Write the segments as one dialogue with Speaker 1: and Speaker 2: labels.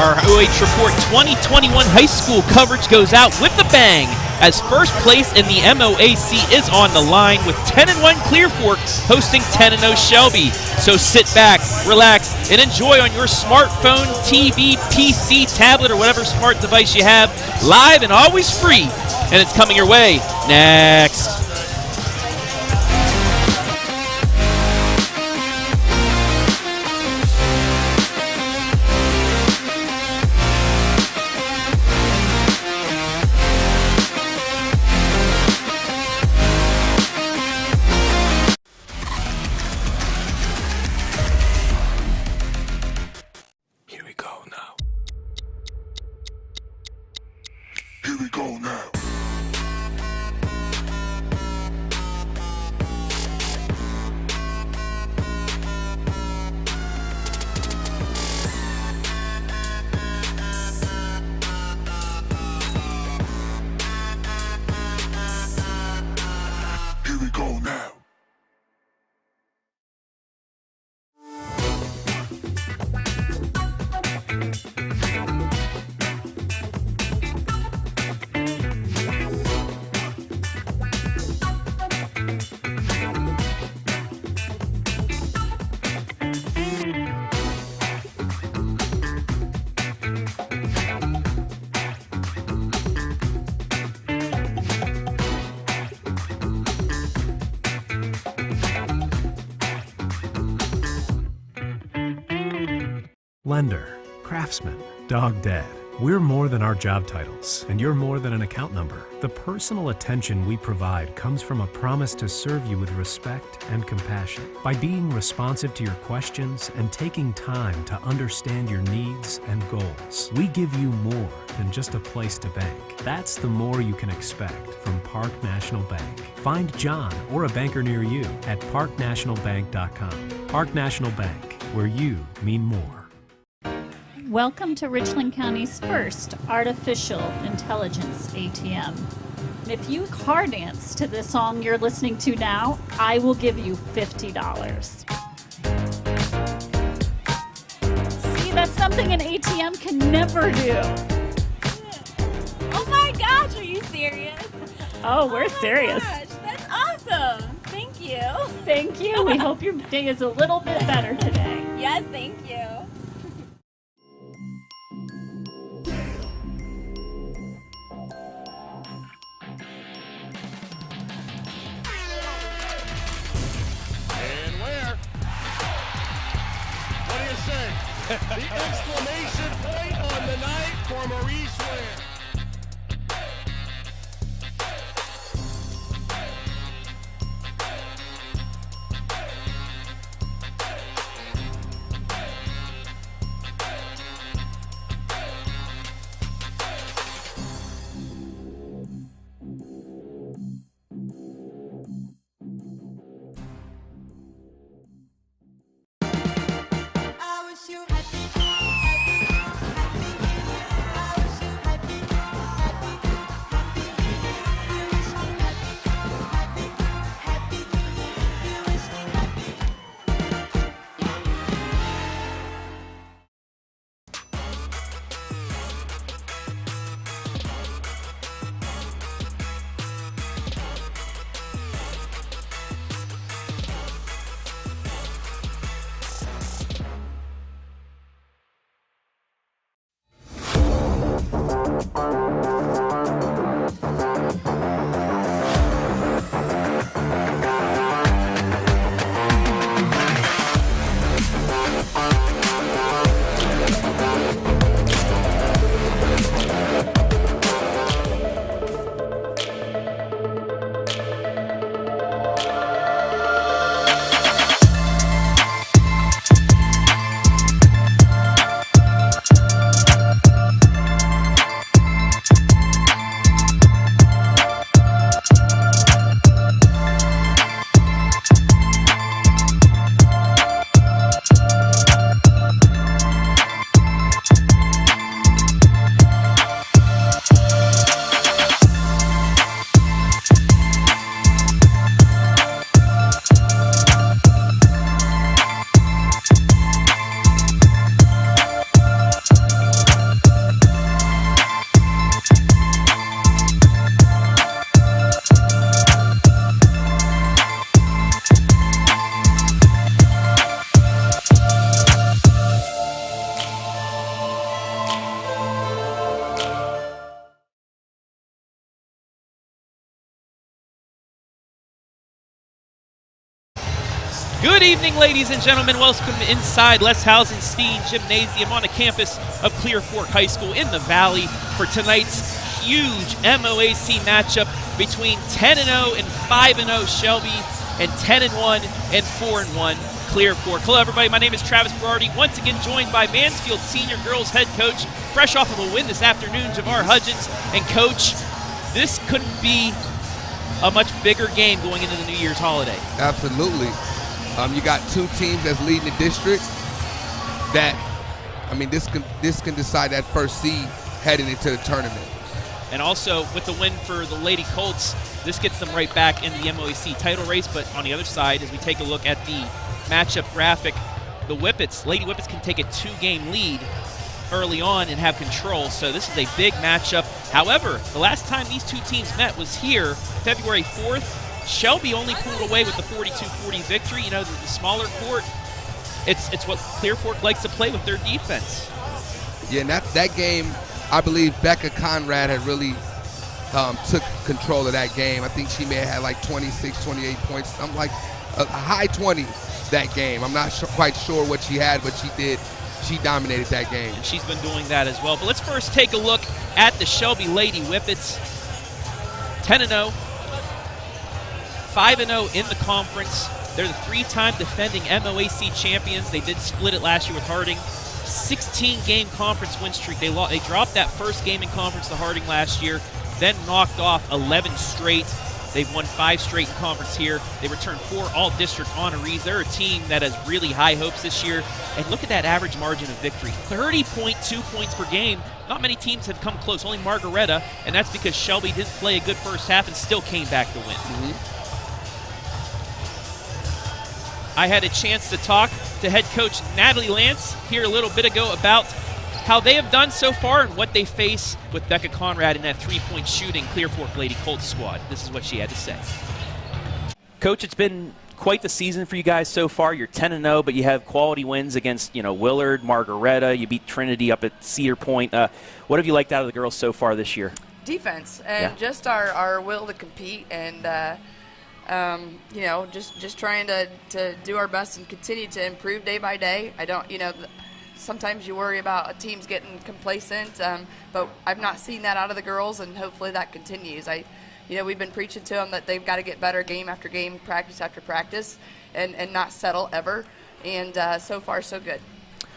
Speaker 1: Our OH Report 2021 high school coverage goes out with a bang as first place in the MOAC is on the line with 10-1 Clear Fork hosting 10-0 Shelby. So sit back, relax, and enjoy on your smartphone, TV, PC, tablet, or whatever smart device you have, live and always free. And it's coming your way next.
Speaker 2: Lender, craftsman, dog dead. We're more than our job titles, and you're more than an account number. The personal attention we provide comes from a promise to serve you with respect and compassion. By being responsive to your questions and taking time to understand your needs and goals, we give you more than just a place to bank. That's the more you can expect from Park National Bank. Find John or a banker near you at parknationalbank.com. Park National Bank, where you mean more.
Speaker 3: Welcome to Richland County's first artificial intelligence ATM. If you car dance to the song you're listening to now, I will give you $50. See, that's something an ATM can never do.
Speaker 4: Oh my gosh, are you serious?
Speaker 3: Oh, we're serious.
Speaker 4: Gosh, that's awesome. Thank you.
Speaker 3: Thank you. We hope your day is a little bit better today.
Speaker 4: Yes, thank you.
Speaker 5: The exclamation point on the night for Maurice Ware.
Speaker 6: I wish you happy.
Speaker 1: Good evening, ladies and gentlemen. Welcome inside Les Hausenstein Gymnasium on the campus of Clear Fork High School in the Valley for tonight's huge MOAC matchup between 10-0 and 5-0 Shelby and 10-1 and 4-1 Clear Fork. Hello, everybody. My name is Travis Berardi. Once again, joined by Mansfield Senior Girls head coach, fresh off of a win this afternoon, Javar Hudgens. And coach, this couldn't be a much bigger game going into the New Year's holiday.
Speaker 6: Absolutely. You got two teams that's leading the district that, this can decide that first seed heading into the tournament.
Speaker 1: And also, with the win for the Lady Colts, this gets them right back in the MOAC title race. But on the other side, as we take a look at the matchup graphic, the Whippets, Lady Whippets can take a 2-game lead early on and have control. So this is a big matchup. However, the last time these two teams met was here, February 4th. Shelby only pulled away with the 42-40 victory. You know, the smaller court, it's what Clear Fork likes to play with their defense.
Speaker 6: Yeah, and that game, I believe Becca Conrad had really took control of that game. I think she may have had like 26, 28 points, something like a high 20 that game. I'm not quite sure what she had, but she did. She dominated that game.
Speaker 1: And she's been doing that as well. But let's first take a look at the Shelby Lady Whippets. 10-0. 5-0 in the conference. They're the 3-time defending MOAC champions. They did split it last year with Harding. 16-game conference win streak. They dropped that first game in conference to Harding last year, then knocked off 11 straight. They've won 5 straight in conference here. They returned 4 all-district honorees. They're a team that has really high hopes this year. And look at that average margin of victory. 30.2 points per game. Not many teams have come close, only Margaretta, and that's because Shelby didn't play a good first half and still came back to win. I had a chance to talk to head coach Natalie Lance here a little bit ago about how they have done so far and what they face with Becca Conrad in that 3-point shooting Clear Fork Lady Colts squad. This is what she had to say. Coach, it's been quite the season for you guys so far. You're 10-0, but you have quality wins against, Willard, Margaretta. You beat Trinity up at Cedar Point. What have you liked out of the girls so far this year?
Speaker 7: Defense and just our will to compete and just trying to do our best and continue to improve day by day. I don't, sometimes you worry about teams getting complacent, but I've not seen that out of the girls, and hopefully that continues. We've been preaching to them that they've got to get better game after game, practice after practice, and not settle ever. And so far, so good.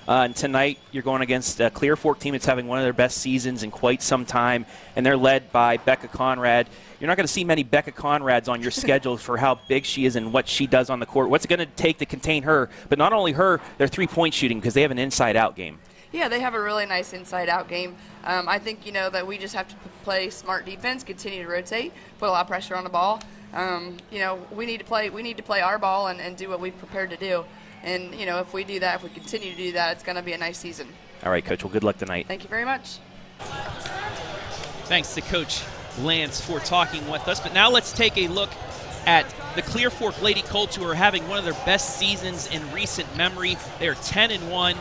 Speaker 1: And tonight, you're going against a Clear Fork team that's having one of their best seasons in quite some time, and they're led by Becca Conrad. You're not going to see many Becca Conrads on your schedule for how big she is and what she does on the court. What's it going to take to contain her? But not only her, their 3-point shooting, because they have an inside-out game. Yeah,
Speaker 7: they have a really nice inside-out game. I think, that we just have to play smart defense, continue to rotate, put a lot of pressure on the ball. We need to play our ball and do what we've prepared to do. And, if we do that, if we continue to do that, it's going to be a nice season. All right, Coach. Well, good luck tonight. Thank you very much. Thanks to Coach Lance for talking with us. But now let's take a look at the Clear Fork Lady Colts, who are having one of their best seasons in recent memory. They are 10-1.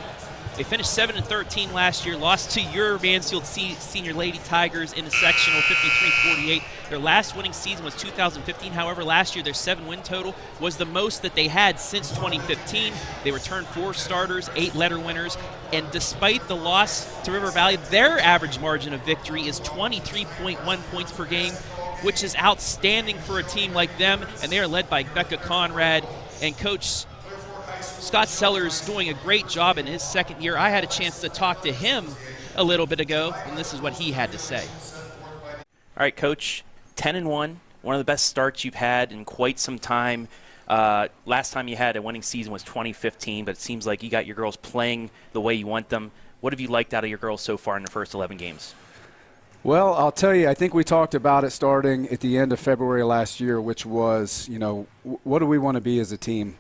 Speaker 7: They finished 7-13 last year, lost to your Mansfield Senior Lady Tigers in the sectional 53-48. Their last winning season was 2015. However, last year their 7-win total was the most that they had since 2015. They returned 4 starters, 8 letter winners, and despite the loss to River Valley, their average margin of victory is 23.1 points per game, which is outstanding for a team like them, and they are led by Becca Conrad. And Coach Scott Sellers doing a great job in his second year. I had a chance to talk to him a little bit ago, and this is what he had to say. All right, Coach, 10-1, one of the best starts you've had in quite some time. Last time you had a winning season was 2015, but it seems like you got your girls playing the way you want them. What have you liked out of your girls so far in the first 11 games?
Speaker 8: Well, I'll tell you, I think we talked about it starting at the end of February last year, which was, what do we want to be as a team?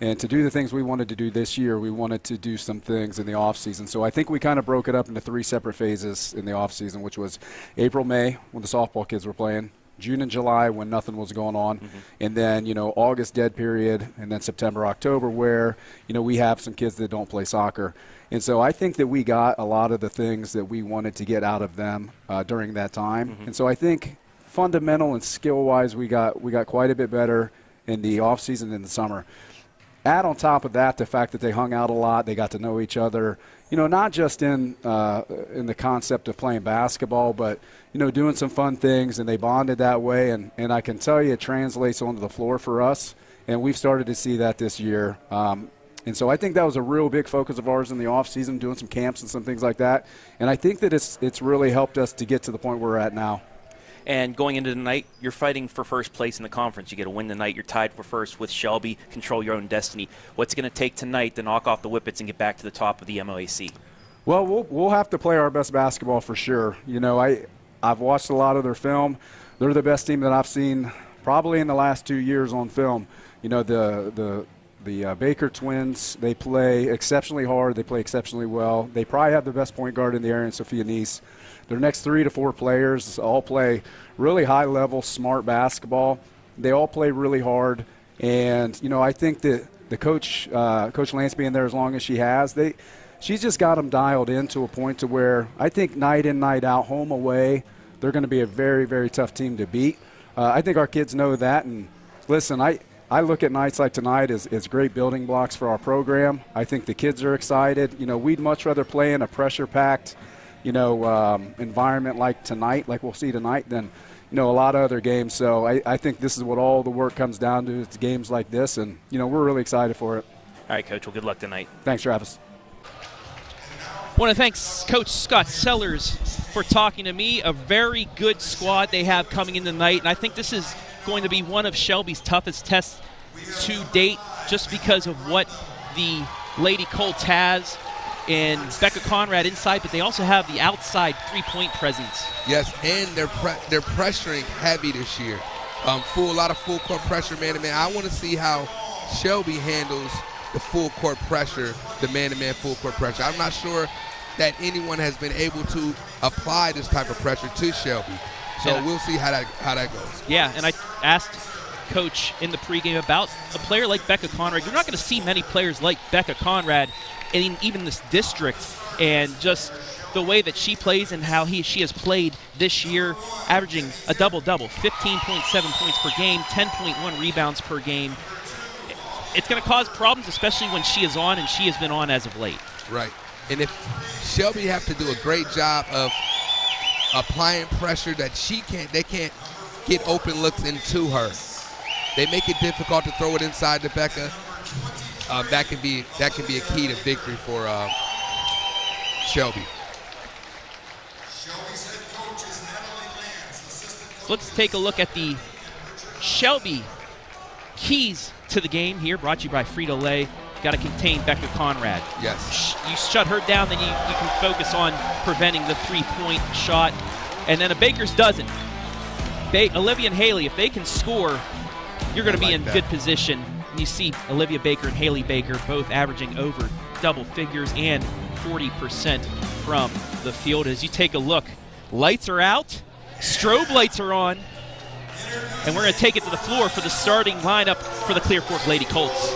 Speaker 8: And to do the things we wanted to do this year, we wanted to do some things in the offseason. So I think we kind of broke it up into 3 separate phases in the offseason, which was April, May, when the softball kids were playing, June and July when nothing was going on, and then, August dead period, and then September, October where, we have some kids that don't play soccer. And so I think that we got a lot of the things that we wanted to get out of them during that time. And so I think fundamental and skill-wise we got quite a bit better in the offseason and in the summer. add on top of that the fact that they hung out a lot, they got to know each other, not just in the concept of playing basketball, but, doing some fun things, and they bonded that way. And I can tell you it translates onto the floor for us, and we've started to see that this year. And so I think that was a real big focus of ours in the offseason, doing some camps and some things like that. And I think that it's really helped us to get to the point where we're at now.
Speaker 9: And going into the night, you're fighting for first place in the conference. You get to win the night. You're tied for first with Shelby. Control your own destiny. What's it going to take tonight to knock off the Whippets and get back to the top of the MOAC?
Speaker 8: Well, we'll have to play our best basketball for sure. I've watched a lot of their film. They're the best team that I've seen probably in the last 2 years on film. The Baker twins, they play exceptionally hard. They play exceptionally well. They probably have the best point guard in the area in Sophia Nice. Their next 3 to 4 players all play really high-level, smart basketball. They all play really hard. And, I think that the Coach Lance being there as long as she has, she's just got them dialed in to a point to where I think night in, night out, home, away, they're going to be a very, very tough team to beat. I think our kids know that. And, listen, I look at nights like tonight as great building blocks for our program. I think the kids are excited. We'd much rather play in a pressure-packed, environment like tonight, like we'll see tonight, than, a lot of other games. So I think this is what all the work comes down to. It's games like this, and, we're really excited for it.
Speaker 9: All right, Coach. Well, good luck tonight.
Speaker 8: Thanks, Travis.
Speaker 1: I want to thank Coach Scott Sellers for talking to me. A very good squad they have coming in tonight, and I think this is going to be one of Shelby's toughest tests to date, just because of what the Lady Colts has in Becca Conrad inside, but they also have the outside three-point presence.
Speaker 6: Yes, and they're pressuring heavy this year. A lot of full court pressure, man-to-man. I want to see how Shelby handles the full court pressure, the man-to-man full court pressure. I'm not sure that anyone has been able to apply this type of pressure to Shelby. So we'll see how that goes.
Speaker 1: Yeah, and I asked Coach in the pregame about a player like Becca Conrad. You're not going to see many players like Becca Conrad in even this district, and just the way that she plays and how she has played this year, averaging a double-double, 15.7 points per game, 10.1 rebounds per game. It's going to cause problems, especially when she is on, and she has been on as of late.
Speaker 6: Right. And if Shelby have to do a great job of applying pressure that they can't get open looks into her. They make it difficult to throw it inside to Becca. That can be a key to victory for Shelby.
Speaker 1: So let's take a look at the Shelby keys to the game here, brought to you by Frito Lay. Got to contain Becca Conrad.
Speaker 6: Yes.
Speaker 1: You shut her down, then you can focus on preventing the three-point shot. And then a Baker's dozen. Olivia and Haley, if they can score, you're going to be in good position. And you see Olivia Baker and Haley Baker both averaging over double figures and 40% from the field. As you take a look, lights are out, strobe lights are on, and we're going to take it to the floor for the starting lineup for the Clear Fork Lady Colts.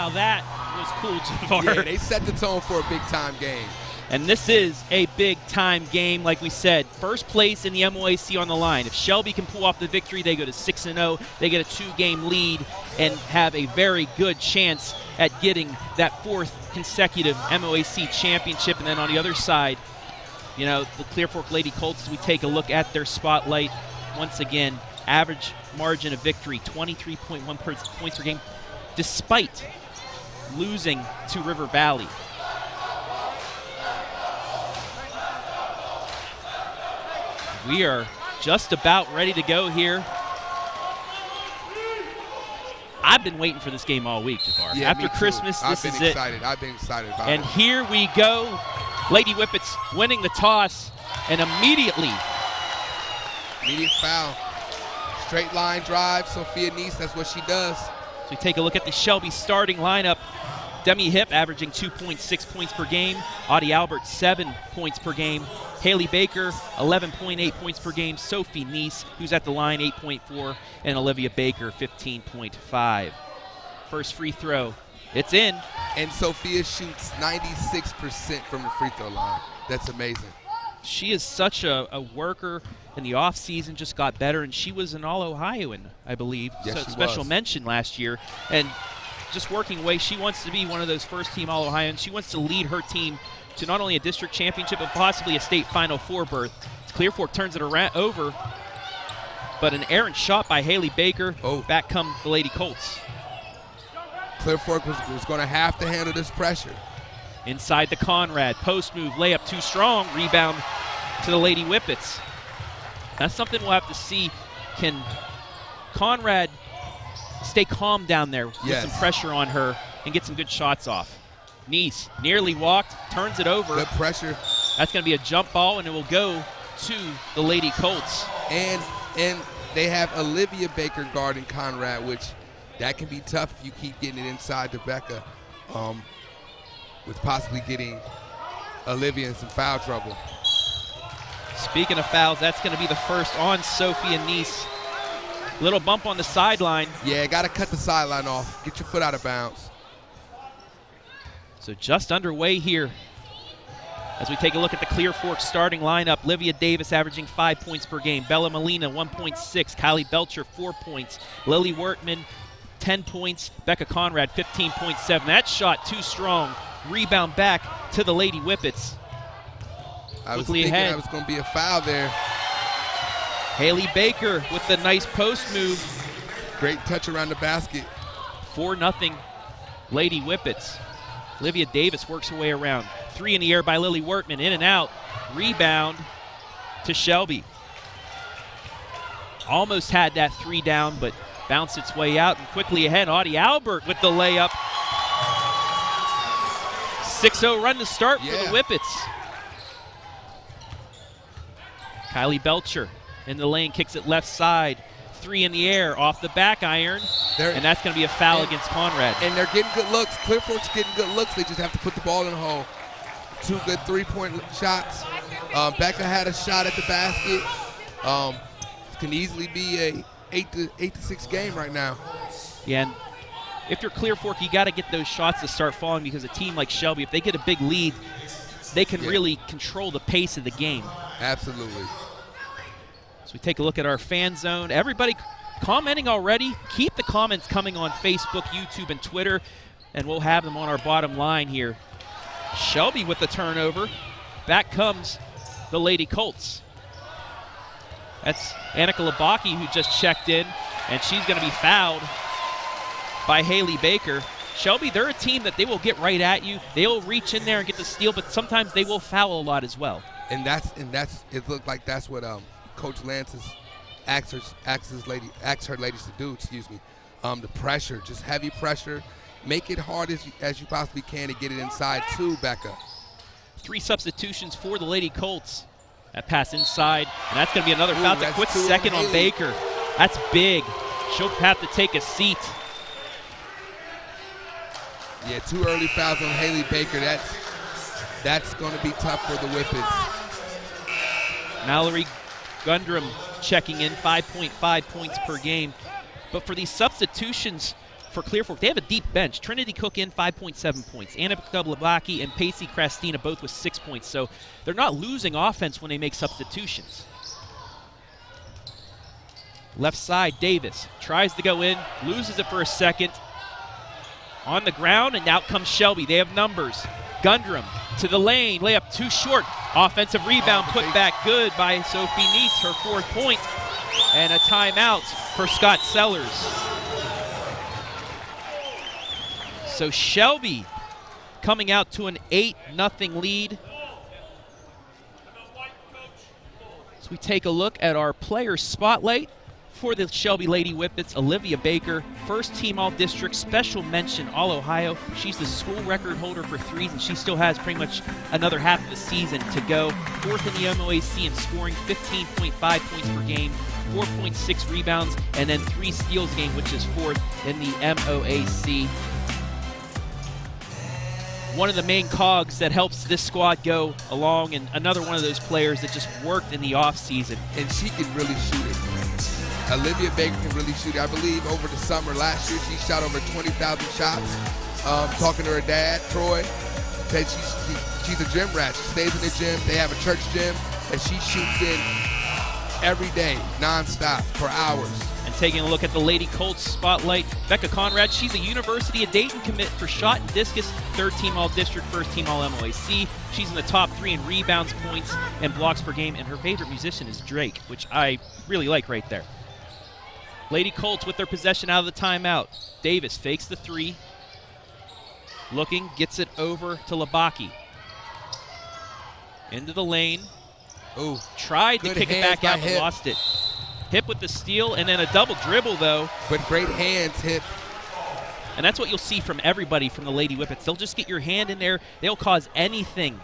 Speaker 7: Now that was cool, Javar.
Speaker 6: Yeah, they set the tone for a big-time game.
Speaker 7: And this is a big-time game, like we said. First place in the MOAC on the line. If Shelby can pull off the victory, they go to 6-0. They get a 2-game lead and have a very good chance at getting that 4th consecutive MOAC championship. And then on the other side, you know, the Clear Fork Lady Colts, as we take a look at their spotlight, once again, average margin of victory, 23.1 points per game, despite losing to River Valley. We are just about ready to go here. I've been waiting for this game all week, Jafar.
Speaker 6: Yeah,
Speaker 7: After Christmas, this is it.
Speaker 6: I've been excited about it.
Speaker 7: And here we go. Lady Whippets winning the toss, and immediately.
Speaker 6: Immediate foul. Straight line drive. Sophia Nice, that's what she does.
Speaker 7: So we take a look at the Shelby starting lineup. Demi Hip averaging 2.6 points per game. Audie Albert, 7 points per game. Haley Baker, 11.8 points per game. Sophie Nice, who's at the line, 8.4. And Olivia Baker, 15.5. First free throw. It's in.
Speaker 6: And Sophia shoots 96% from the free throw line. That's amazing.
Speaker 7: She is such a worker. In the offseason, just got better, and she was an All-Ohioan, I believe.
Speaker 6: Yes,
Speaker 7: so
Speaker 6: she
Speaker 7: special
Speaker 6: was.
Speaker 7: mention last year. And just working away, she wants to be one of those first-team All-Ohioans. She wants to lead her team to not only a district championship, but possibly a state Final Four berth. Clear Fork turns it over, but an errant shot by Haley Baker.
Speaker 6: Oh.
Speaker 7: Back come the Lady Colts.
Speaker 6: Clear Fork was going to have to handle this pressure.
Speaker 7: Inside the Conrad, post move, layup too strong, rebound to the Lady Whippets. That's something we'll have to see. Can Conrad stay calm down there with some pressure on her and get some good shots off? Nice nearly walked, turns it over.
Speaker 6: Good pressure.
Speaker 7: That's going to be a jump ball, and it will go to the Lady Colts.
Speaker 6: And they have Olivia Baker guarding Conrad, which that can be tough if you keep getting it inside to Becca, with possibly getting Olivia in some foul trouble.
Speaker 7: Speaking of fouls, that's going to be the first on Sophia Nice. Little bump on the sideline.
Speaker 6: Yeah, got to cut the sideline off. Get your foot out of bounds.
Speaker 7: So just underway here as we take a look at the Clear Fork starting lineup. Livia Davis averaging 5 points per game. Bella Molina, 1.6. Kylie Belcher, 4 points. Lily Wertman, 10 points. Becca Conrad, 15.7. That shot too strong. Rebound back to the Lady Whippets.
Speaker 6: I was
Speaker 7: Quickly
Speaker 6: thinking
Speaker 7: ahead.
Speaker 6: that was going to be a foul there.
Speaker 7: Haley Baker with the nice post move.
Speaker 6: Great touch around the basket.
Speaker 7: 4-0 Lady Whippets. Livia Davis works her way around. 3 in the air by Lily Wertman. In and out. Rebound to Shelby. Almost had that 3 down, but bounced its way out. And quickly ahead, Audie Albert with the layup. 6-0 run to start for the Whippets. Kylie Belcher in the lane, kicks it left side. 3 in the air, off the back iron, and that's going to be a foul against Conrad.
Speaker 6: And they're getting good looks. Clear Fork's getting good looks. They just have to put the ball in the hole. 2 good 3-point shots. Becca had a shot at the basket. Can easily be a 8-6 game right now.
Speaker 7: Yeah, and if you're Clear Fork, you got to get those shots to start falling, because a team like Shelby, if they get a big lead, they can really control the pace of the game.
Speaker 6: Absolutely.
Speaker 7: So we take a look at our fan zone. Everybody commenting already. Keep the comments coming on Facebook, YouTube, and Twitter, and we'll have them on our bottom line here. Shelby with the turnover. Back comes the Lady Colts. That's Annika Labaki who just checked in, and she's going to be fouled by Haley Baker. Shelby, they're a team that they will get right at you. They'll reach in there and get the steal, but sometimes they will foul a lot as well.
Speaker 6: And that's it looked like that's what Coach Lance asks her ladies to do. The pressure, just heavy pressure. Make it hard as you possibly can to get it inside to Becca.
Speaker 7: 3 substitutions for the Lady Colts. That pass inside, and that's going to be another foul. A quick second on Baker. That's big. She'll have to take a seat.
Speaker 6: Yeah, 2 early fouls on Haley Baker. That's going to be tough for the Whippets.
Speaker 7: Mallory Gundrum checking in, 5.5 points per game. But for these substitutions for Clear Fork, they have a deep bench. Trinity Cook in 5.7 points. Annika Blabaki and Pacey Krastina both with 6 points. So they're not losing offense when they make substitutions. Left side, Davis tries to go in, loses it for a second. On the ground, and out comes Shelby. They have numbers. Gundrum to the lane, layup too short. Offensive rebound put back good by Sophie Neese, her 4th point. And a timeout for Scott Sellers. So Shelby coming out to an 8-0 lead. So we take a look at our player spotlight. For the Shelby Lady Whippets, Olivia Baker, first team All-District, special mention All-Ohio. She's the school record holder for threes, and she still has pretty much another half of the season to go. 4th in the MOAC in scoring, 15.5 points per game, 4.6 rebounds, and then 3 steals a game, which is 4th in the MOAC. One of the main cogs that helps this squad go along, and another one of those players that just worked in the offseason.
Speaker 6: And she can really shoot it. Olivia Baker can really shoot. I believe over the summer last year, she shot over 20,000 shots. Talking to her dad, Troy, said she's a gym rat. She stays in the gym. They have a church gym, and she shoots in every day, nonstop, for hours.
Speaker 7: And taking a look at the Lady Colts spotlight, Becca Conrad, she's a University of Dayton commit for shot and discus, 3rd team All-District, 1st team All-MOAC. She's in the top 3 in rebounds, points, and blocks per game, and her favorite musician is Drake, which I really like right there. Lady Colts with their possession out of the timeout. Davis fakes the 3. Looking, gets it over to Labaki. Into the lane.
Speaker 6: Ooh,
Speaker 7: tried to kick it back out, but lost it. Hip with the steal, and then a double dribble, though.
Speaker 6: But great hands, Hip.
Speaker 7: And that's what you'll see from everybody from the Lady Whippets. They'll just get your hand in there. They'll cause anything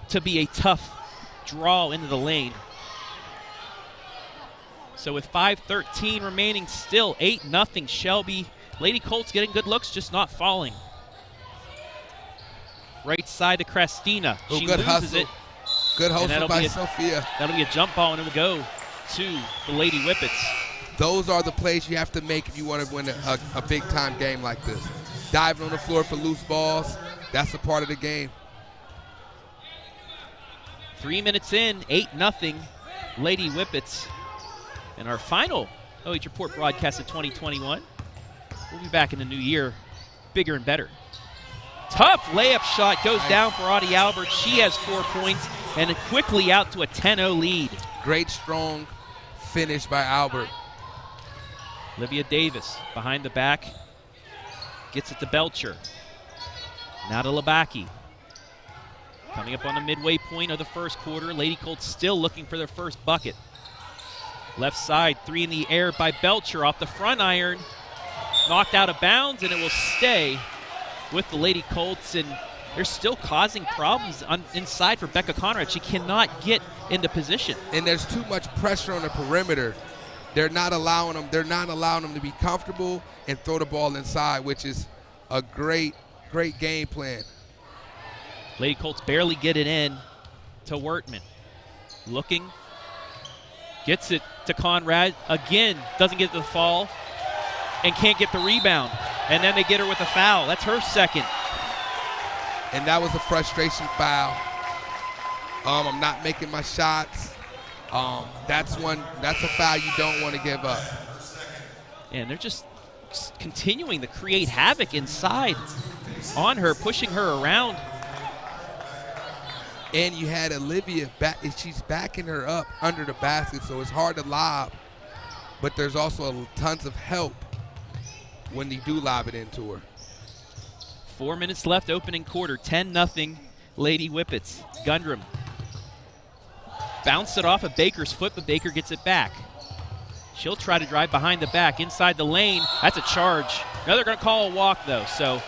Speaker 7: to be a tough draw into the lane. So with 5:13 remaining, still 8-0 Shelby. Lady Colts getting good looks, just not falling. Right side to Krastina. She
Speaker 6: good
Speaker 7: loses
Speaker 6: hustle.
Speaker 7: it.
Speaker 6: Good hustle by Sophia.
Speaker 7: That'll be a jump ball, and it will go to the Lady Whippets.
Speaker 6: Those are the plays you have to make if you want to win a big-time game like this. Diving on the floor for loose balls, that's a part of the game.
Speaker 7: 3 minutes in, 8-0 Lady Whippets. And our final OH Report broadcast of 2021. We'll be back in the new year, bigger and better. Tough layup shot goes down for Audie Albert. She has 4 points and quickly out to a 10-0 lead.
Speaker 6: Great, strong finish by Albert.
Speaker 7: Olivia Davis behind the back. Gets it to Belcher. Now to Labaki. Coming up on the midway point of the first quarter. Lady Colts still looking for their first bucket. Left side, 3 in the air by Belcher off the front iron. Knocked out of bounds, and it will stay with the Lady Colts. And they're still causing problems inside for Becca Conrad. She cannot get into position.
Speaker 6: And there's too much pressure on the perimeter. They're not allowing them to be comfortable and throw the ball inside, which is a great game plan.
Speaker 7: Lady Colts barely get it in to Wertman. Looking. Gets it to Conrad. Again, doesn't get the fall and can't get the rebound. And then they get her with a foul. That's her second.
Speaker 6: And that was a frustration foul. I'm not making my shots. That's a foul you don't want to give up.
Speaker 7: And they're just continuing to create havoc inside on her, pushing her around.
Speaker 6: And you had Olivia back, she's backing her up under the basket, so it's hard to lob. But there's also tons of help when you do lob it into her.
Speaker 7: 4 minutes left, opening quarter, 10-0 Lady Whippets. Gundrum bounced it off of Baker's foot, but Baker gets it back. She'll try to drive behind the back, inside the lane. That's a charge. Now they're going to call a walk, though, so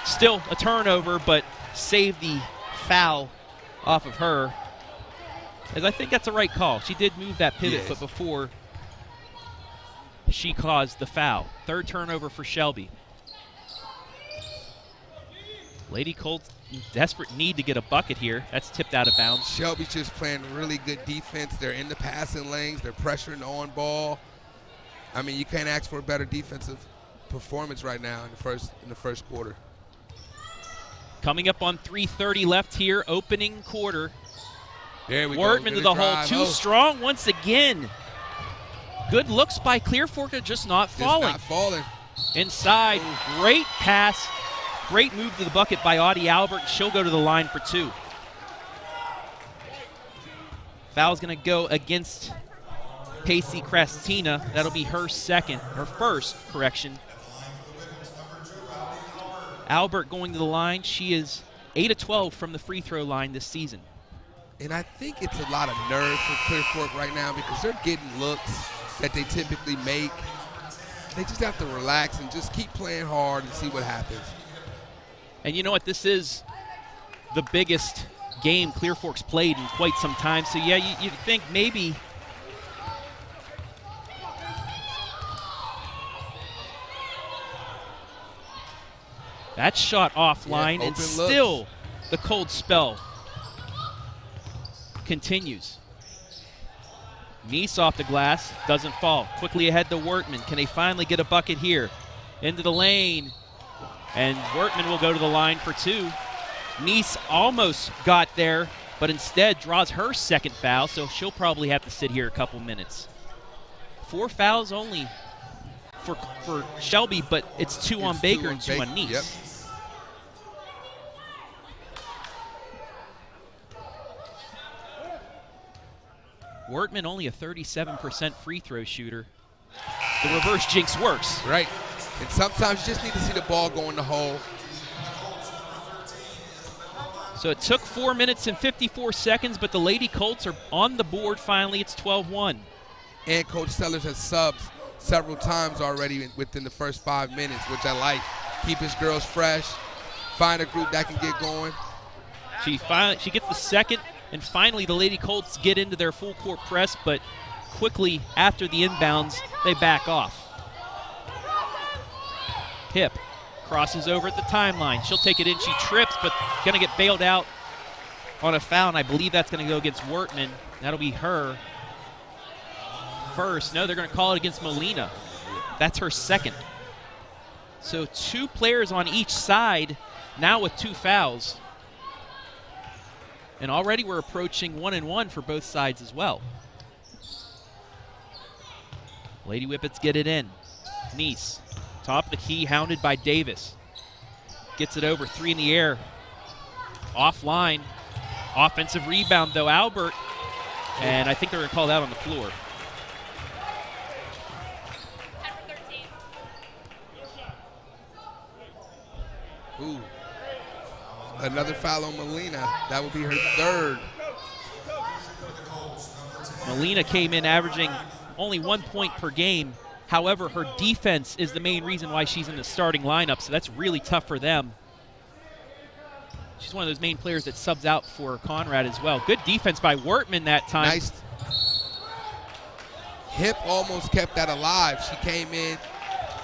Speaker 7: still a turnover, but save the foul off of her, as I think that's the right call. She did move that pivot foot before she caused the foul. 3rd turnover for Shelby. Lady Colts in desperate need to get a bucket here. That's tipped out of bounds.
Speaker 6: Shelby's just playing really good defense. They're in the passing lanes. They're pressuring the on ball. I mean, you can't ask for a better defensive performance right now in the first quarter.
Speaker 1: Coming up on 3:30 left here, opening quarter.
Speaker 6: There we go.
Speaker 1: Wortman to the hole,
Speaker 6: drive.
Speaker 1: too strong once again. Good looks by Clear Fork, just not falling.
Speaker 6: Just not falling.
Speaker 1: Inside, great pass, great move to the bucket by Audie Albert. She'll go to the line for 2. Foul's going to go against Pacey Crestina. That'll be her first correction. Albert going to the line. She is 8 of 12 from the free throw line this season.
Speaker 6: And I think it's a lot of nerves for Clear Fork right now because they're getting looks that they typically make. They just have to relax and just keep playing hard and see what happens.
Speaker 1: And you know what? This is the biggest game Clear Fork's played in quite some time. So, yeah, you'd think maybe that shot offline, and still the cold spell continues. Nice off the glass, doesn't fall. Quickly ahead to Wortman. Can they finally get a bucket here? Into the lane, and Wortman will go to the line for 2. Nice almost got there, but instead draws her second foul, so she'll probably have to sit here a couple minutes. 4 fouls only for Shelby, but it's 2 on Baker and 2 on Nice.
Speaker 6: Yep.
Speaker 1: Wortman only a 37% free throw shooter. The reverse jinx works.
Speaker 6: Right. And sometimes you just need to see the ball go in the hole.
Speaker 1: So it took 4 minutes and 54 seconds, but the Lady Colts are on the board finally. It's 12-1.
Speaker 6: And Coach Sellers has subbed several times already within the first 5 minutes, which I like. Keep his girls fresh. Find a group that can get going.
Speaker 1: She gets the second. And finally, the Lady Colts get into their full court press, but quickly after the inbounds, they back off. Hip crosses over at the timeline. She'll take it in. She trips, but going to get bailed out on a foul, and I believe that's going to go against Wortman. That'll be her first. No, they're going to call it against Molina. That's her second. So 2 players on each side now with 2 fouls. And already we're approaching 1-1 for both sides as well. Lady Whippets get it in. Nice, top of the key, hounded by Davis. Gets it over, 3 in the air. Offline. Offensive rebound, though, Albert. And I think they're going to call that on the floor.
Speaker 6: Ooh. Another foul on Molina. That would be her 3rd.
Speaker 1: Molina came in averaging only 1 point per game. However, her defense is the main reason why she's in the starting lineup, so that's really tough for them. She's one of those main players that subs out for Conrad as well. Good defense by Wortman that time.
Speaker 6: Nice. Hip almost kept that alive. She came in.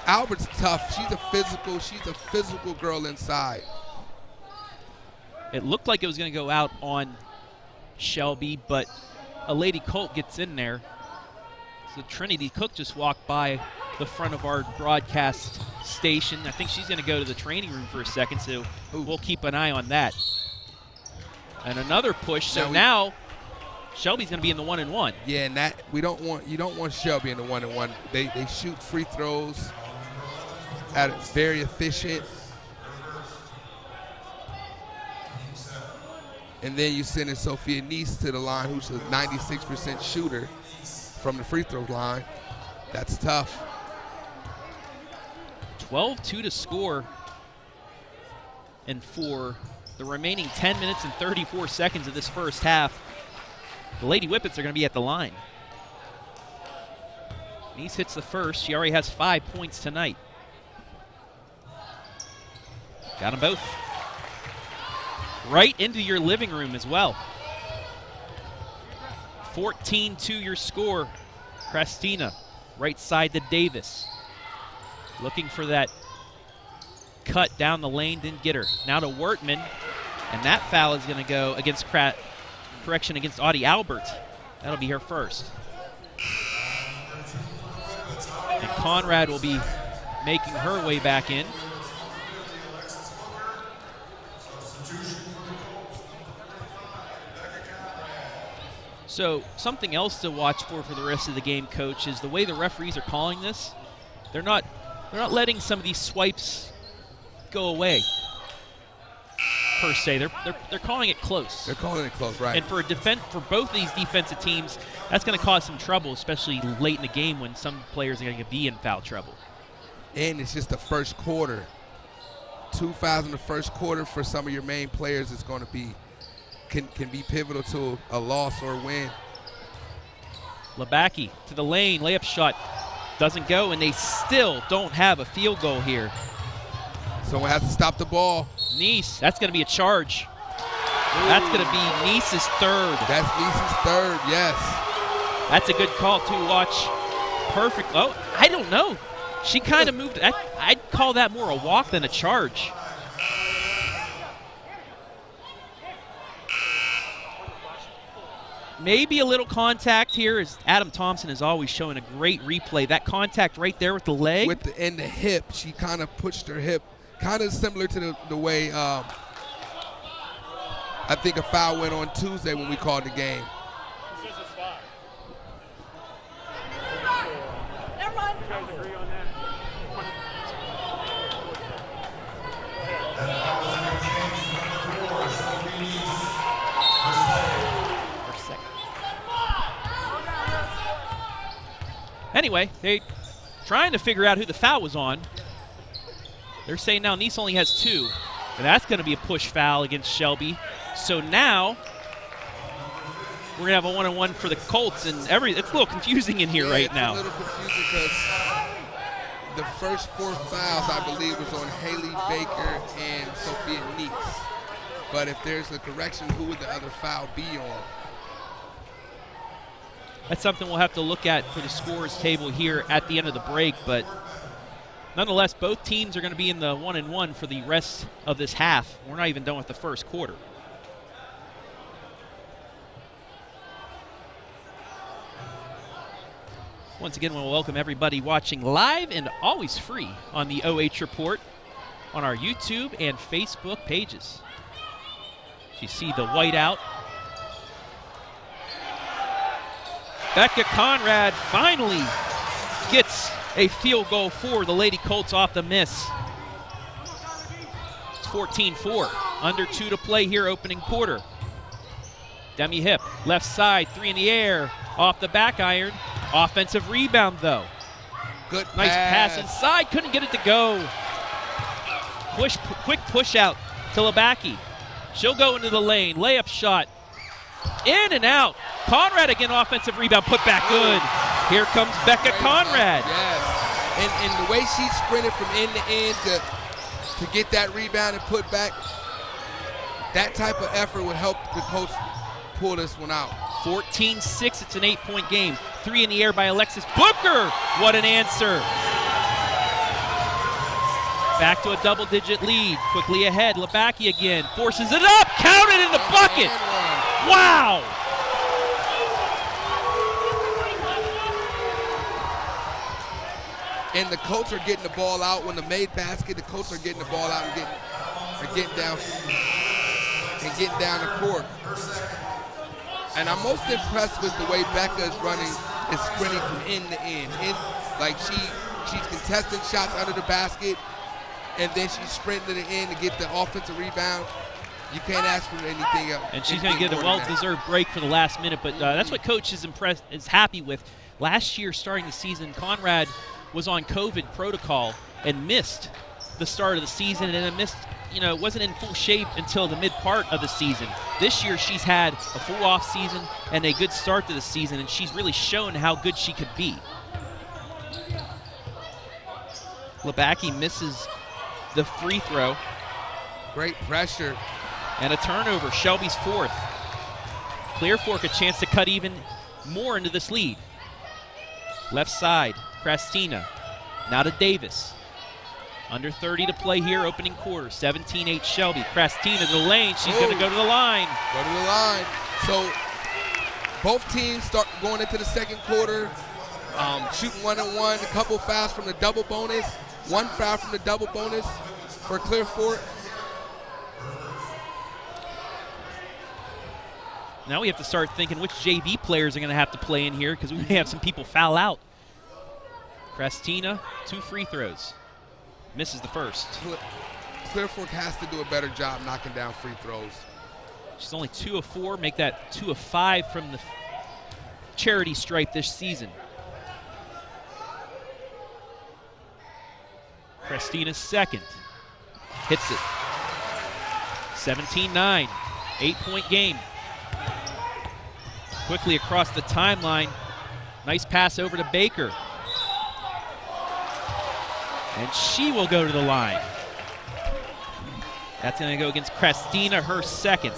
Speaker 6: Albert's tough. She's a physical girl inside.
Speaker 1: It looked like it was going to go out on Shelby, but a Lady Colt gets in there. So Trinity Cook just walked by the front of our broadcast station. I think she's going to go to the training room for a second, so we'll keep an eye on that. And another push. So now Shelby's going to be in the 1-1.
Speaker 6: Yeah, and that you don't want Shelby in the 1-1. They shoot free throws at very efficient. And then you send in Sophia Nice to the line, who's a 96% shooter from the free throw line. That's tough.
Speaker 1: 12-2 to score. And for the remaining 10 minutes and 34 seconds of this first half, the Lady Whippets are going to be at the line. Nice hits the first. She already has 5 points tonight. Got them both. Right into your living room as well. 14-2 your score. Crestina, right side to Davis. Looking for that cut down the lane, didn't get her. Now to Wortman, and that foul is going to go against against Audie Albert. That'll be her first. And Conrad will be making her way back in. So something else to watch for the rest of the game, Coach, is the way the referees are calling this. They're not letting some of these swipes go away, per se. They're calling it close.
Speaker 6: They're calling it close, right.
Speaker 1: And for both of these defensive teams, that's going to cause some trouble, especially late in the game when some players are going to be in foul trouble.
Speaker 6: And it's just the first quarter. 2 fouls in the first quarter for some of your main players is going to be can be pivotal to a loss or a win.
Speaker 1: Labaki to the lane, layup shot doesn't go, and they still don't have a field goal here.
Speaker 6: Someone has to stop the ball.
Speaker 1: Nice, that's going to be a charge. That's going to be Nice's third.
Speaker 6: That's Nice's third, yes.
Speaker 1: That's a good call to watch. Perfect. Oh, I don't know. She kind of moved. I'd call that more a walk than a charge. Maybe a little contact here, as Adam Thompson is always showing a great replay. That contact right there with the leg.
Speaker 6: In the hip, she kind of pushed her hip, kind of similar to the way I think a foul went on Tuesday when we called the game.
Speaker 1: Anyway, they're trying to figure out who the foul was on. They're saying now Nice only has 2. And that's going to be a push foul against Shelby. So now we're going to have a 1-on-1 for the Colts. And it's a little confusing in here right now.
Speaker 6: It's a little confusing because the first 4 fouls, I believe, was on Haley Baker and Sophia Nice. But if there's a correction, who would the other foul be on?
Speaker 1: That's something we'll have to look at for the scores table here at the end of the break. But nonetheless, both teams are going to be in the 1-and-1 for the rest of this half. We're not even done with the first quarter. Once again, we'll welcome everybody watching live and always free on the OH Report on our YouTube and Facebook pages. You see the whiteout. Becca Conrad finally gets a field goal for the Lady Colts off the miss. It's 14-4. Under 2 to play here, opening quarter. Demi Hip, left side, 3 in the air, off the back iron. Offensive rebound, though.
Speaker 6: Good
Speaker 1: nice pass inside, couldn't get it to go. Quick push out to Labaki. She'll go into the lane, layup shot. In and out. Conrad again, offensive rebound, put back good. Here comes Becca Conrad.
Speaker 6: Yes. And the way she sprinted from end to end to get that rebound and put back, that type of effort would help the coach pull this one out.
Speaker 1: 14-6, it's an 8-point game. 3 in the air by Alexis Booker. What an answer. Back to a double-digit lead. Quickly ahead, Labaki again. Forces it up, counted in the bucket. Wow.
Speaker 6: And the Colts are getting the ball out. When the made basket, the Colts are getting the ball out and getting down the court. And I'm most impressed with the way Becca is running, is sprinting from end to end. She's contesting shots under the basket, and then she's sprinting to the end to get the offensive rebound. You can't ask for anything else.
Speaker 1: And she's going to get a well-deserved break for the last minute, but that's what Coach is happy with. Last year, starting the season, Conrad was on COVID protocol and missed the start of the season, and it wasn't in full shape until the mid part of the season. This year, she's had a full off season and a good start to the season, and she's really shown how good she could be. Labaki misses the free throw.
Speaker 6: Great pressure.
Speaker 1: And a turnover, Shelby's 4th. Clear Fork a chance to cut even more into this lead. Left side, Krastina. Now to Davis. Under 30 to play here, opening quarter. 17-8 Shelby. Krastina to the lane. She's going to go to the line.
Speaker 6: Go to the line. So both teams start going into the second quarter, shooting 1-on-1, a couple fouls from the double bonus. One foul from the double bonus for Clear Fork.
Speaker 1: Now we have to start thinking which JV players are going to have to play in here because we may have some people foul out. Christina, 2 free throws. Misses the first.
Speaker 6: Clear Fork has to do a better job knocking down free throws.
Speaker 1: She's only 2 of 4, make that 2 of 5 from the charity stripe this season. Christina's second. Hits it. 17-9, 8-point game. Quickly across the timeline. Nice pass over to Baker. And she will go to the line. That's going to go against Christina, her second.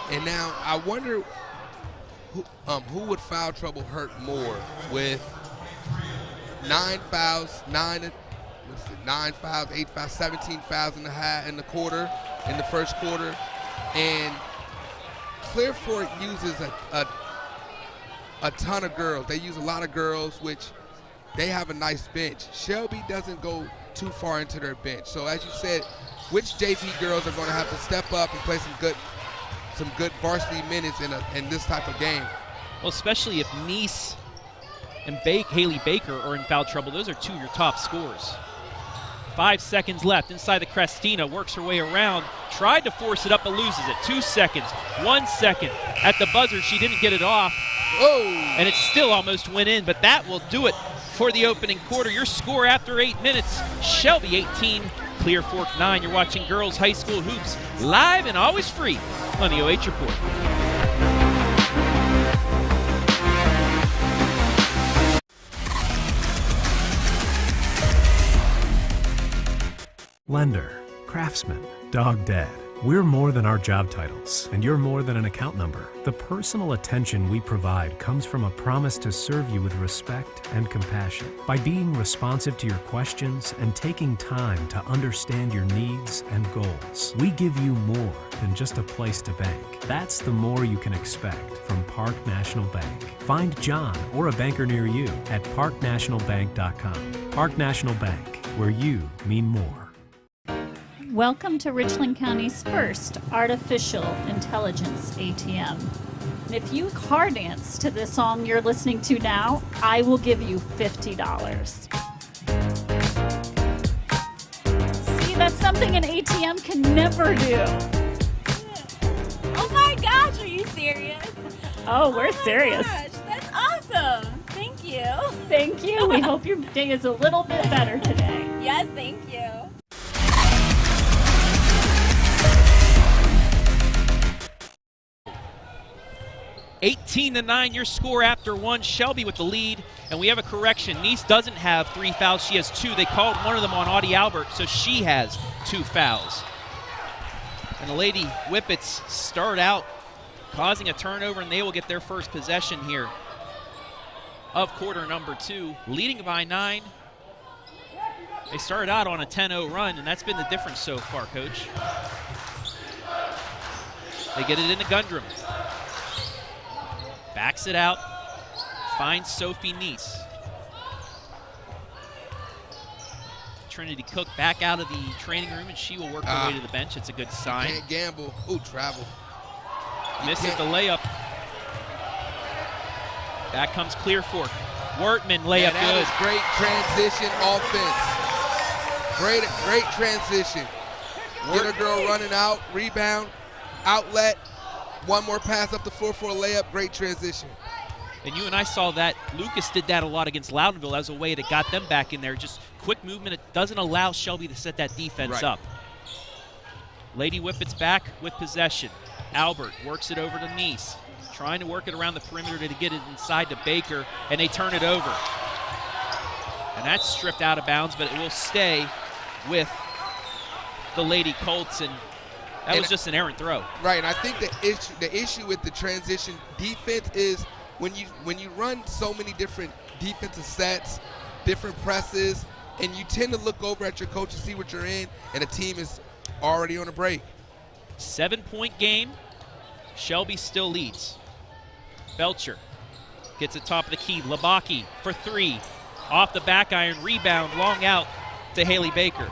Speaker 6: And now I wonder who would foul trouble hurt more with 9 fouls, 8 fouls, 17 fouls in the quarter, in the first quarter, and Clear Fork uses a ton of girls. They use a lot of girls, which they have a nice bench. Shelby doesn't go too far into their bench. So as you said, which JV girls are going to have to step up and play some good varsity minutes in this type of game?
Speaker 1: Well, especially if Nice and Haley Baker are in foul trouble. Those are 2 of your top scorers. 5 seconds left inside the Christina, works her way around, tried to force it up but loses it. 2 seconds, 1 second. At the buzzer, she didn't get it off.
Speaker 6: Oh!
Speaker 1: And it still almost went in, but that will do it for the opening quarter. Your score after 8 minutes, Shelby 18, Clear Fork 9. You're watching Girls High School Hoops live and always free on the OH Report.
Speaker 2: Lender, craftsman, dog dad. We're more than our job titles, and you're more than an account number. The personal attention we provide comes from a promise to serve you with respect and compassion. By being responsive to your questions and taking time to understand your needs and goals, we give you more than just a place to bank. That's the more you can expect from Park National Bank. Find John or a banker near you at parknationalbank.com. Park National Bank, where you mean more.
Speaker 3: Welcome to Richland County's first artificial intelligence ATM. If you car dance to the song you're listening to now, I will give you $50. See, that's something an ATM can never do.
Speaker 4: Oh my gosh, are you serious?
Speaker 3: Oh, we're serious.
Speaker 4: Gosh, that's awesome. Thank you.
Speaker 3: Thank you. We hope your day is a little bit better today.
Speaker 4: Yes, thank you.
Speaker 1: 18-9, your score after 1. Shelby with the lead, and we have a correction. Nice doesn't have 3 fouls. She has 2. They called one of them on Audie Albert, so she has 2 fouls. And the Lady Whippets start out causing a turnover, and they will get their first possession here of quarter number 2, leading by 9. They started out on a 10-0 run, and that's been the difference so far, Coach. They get it into Gundrum. Backs it out, finds Sophie Nice. Trinity Cook back out of the training room, and she will work her way to the bench. It's a good sign.
Speaker 6: Can't gamble. Ooh, travel.
Speaker 1: Misses the layup. Back comes Clear Fork. Wortman layup
Speaker 6: that
Speaker 1: good.
Speaker 6: Is great transition offense. Great transition. Get a girl running out, rebound, outlet. One more pass up the floor for a layup. Great transition.
Speaker 1: And you and I saw that. Lucas did that a lot against Loudonville as a way that got them back in there. Just quick movement. It doesn't allow Shelby to set that defense up. Lady Whippets back with possession. Albert works it over to Nice. Trying to work it around the perimeter to get it inside to Baker, and they turn it over. And that's stripped out of bounds, but it will stay with the Lady Colts, and that was just an errant throw.
Speaker 6: Right, and I think the issue with the transition defense is when you run so many different defensive sets, different presses, and you tend to look over at your coach to see what you're in, and the team is already on a break.
Speaker 1: 7-point game. Shelby still leads. Belcher gets it top of the key. Labaki for 3. Off the back iron, rebound, long out to Haley Baker.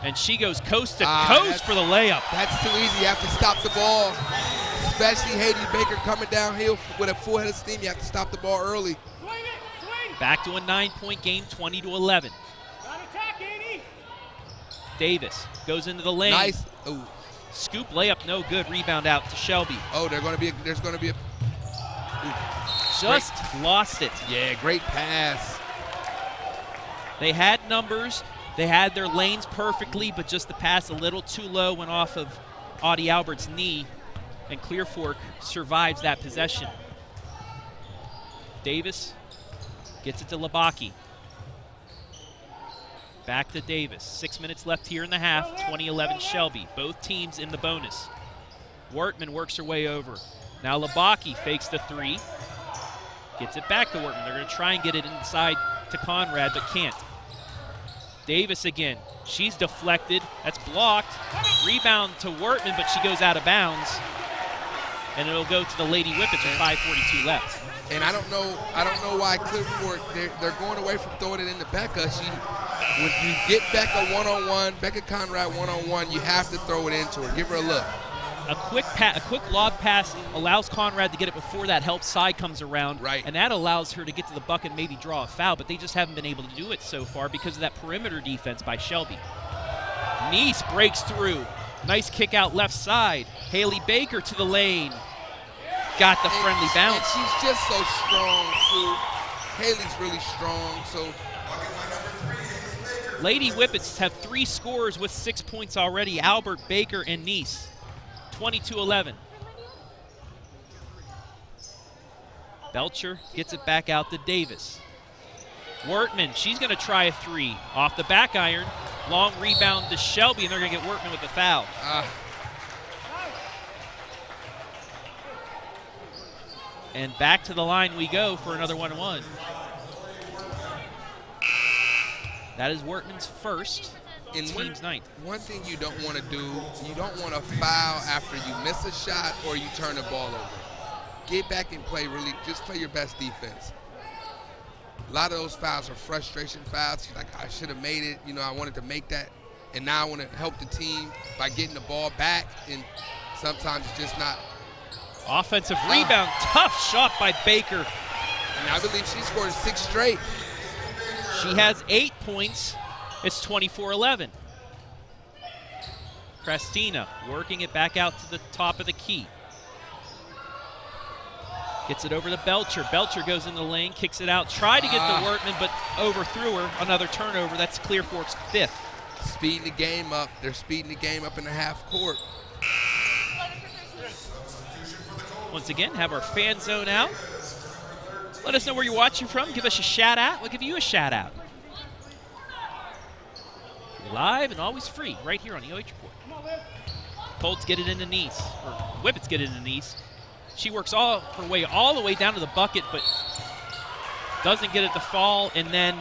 Speaker 1: And she goes coast to coast for the layup.
Speaker 6: That's too easy. You have to stop the ball. Especially Haley Baker coming downhill with a full head of steam. You have to stop the ball early.
Speaker 1: Back to a 9-point game, 20-11. Davis goes into the lane.
Speaker 6: Nice. Ooh.
Speaker 1: Scoop layup, no good. Rebound out to Shelby.
Speaker 6: Oh, there's going to be a.
Speaker 1: Just lost it.
Speaker 6: Yeah, great pass.
Speaker 1: They had numbers. They had their lanes perfectly, but just the pass a little too low went off of Audie Albert's knee, and Clear Fork survives that possession. Davis gets it to Labaki. Back to Davis. 6 minutes left here in the half. 20-11 Shelby. Both teams in the bonus. Wortman works her way over. Now Labaki fakes the three. Gets it back to Wortman. They're going to try and get it inside to Conrad, but can't. Davis again. She's deflected. That's blocked. Rebound to Wortman, but she goes out of bounds. And it'll go to the Lady Whippets with 5:42 left.
Speaker 6: And I don't know why Clear Fork, they're going away from throwing it into Becca. When you get Becca one-on-one, Becca Conrad one-on-one, you have to throw it into her. Give her a look.
Speaker 1: A quick lob pass allows Conrad to get it before that help side comes around.
Speaker 6: Right.
Speaker 1: And that allows her to get to the bucket and maybe draw a foul, but they just haven't been able to do it so far because of that perimeter defense by Shelby. Nice breaks through. Nice kick out left side. Haley Baker to the lane. Got the friendly bounce.
Speaker 6: And she's just so strong, too. Haley's really strong, so.
Speaker 1: Lady Whippets have 3 scorers with 6 points already, Albert, Baker, and Nice. 22-11. Belcher gets it back out to Davis. Wortman, she's going to try a three. Off the back iron, long rebound to Shelby, and they're going to get Wortman with the foul. And back to the line we go for another 1-1. That is Wortman's first. Team's ninth.
Speaker 6: One thing you don't want to do, you don't want to foul after you miss a shot or you turn the ball over. Get back and just play your best defense. A lot of those fouls are frustration fouls. She's like, I should have made it. I wanted to make that. And now I want to help the team by getting the ball back. And sometimes it's just not.
Speaker 1: Offensive rebound. Tough shot by Baker.
Speaker 6: And I believe she scored 6 straight.
Speaker 1: She has 8 points. It's 24-11. Christina working it back out to the top of the key. Gets it over to Belcher. Belcher goes in the lane, kicks it out. Tried to get to Wortman, but overthrew her. Another turnover. That's Clear Fork's 5th.
Speaker 6: Speeding the game up. They're speeding the game up in the half court.
Speaker 1: Once again, have our fan zone out. Let us know where you're watching from. Give us a shout out. We'll give you a shout out. Live and always free right here on the OH Report. Colts get it into Nice, or Whippets get it into Nice. She works all her way all the way down to the bucket, but doesn't get it to fall, and then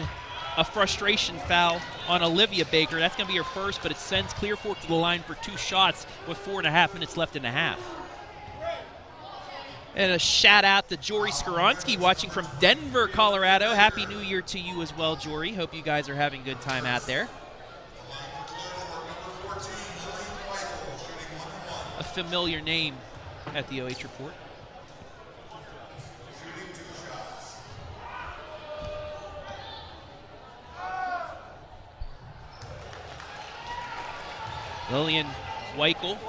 Speaker 1: a frustration foul on Olivia Baker. That's going to be her first, but it sends Clear Fork to the line for 2 shots with 4.5 minutes left in the half. And a shout out to Jory Skoronsky watching from Denver, Colorado. Happy New Year to you as well, Jory. Hope you guys are having a good time out there. A familiar name at the OH Report. Lillian Weichel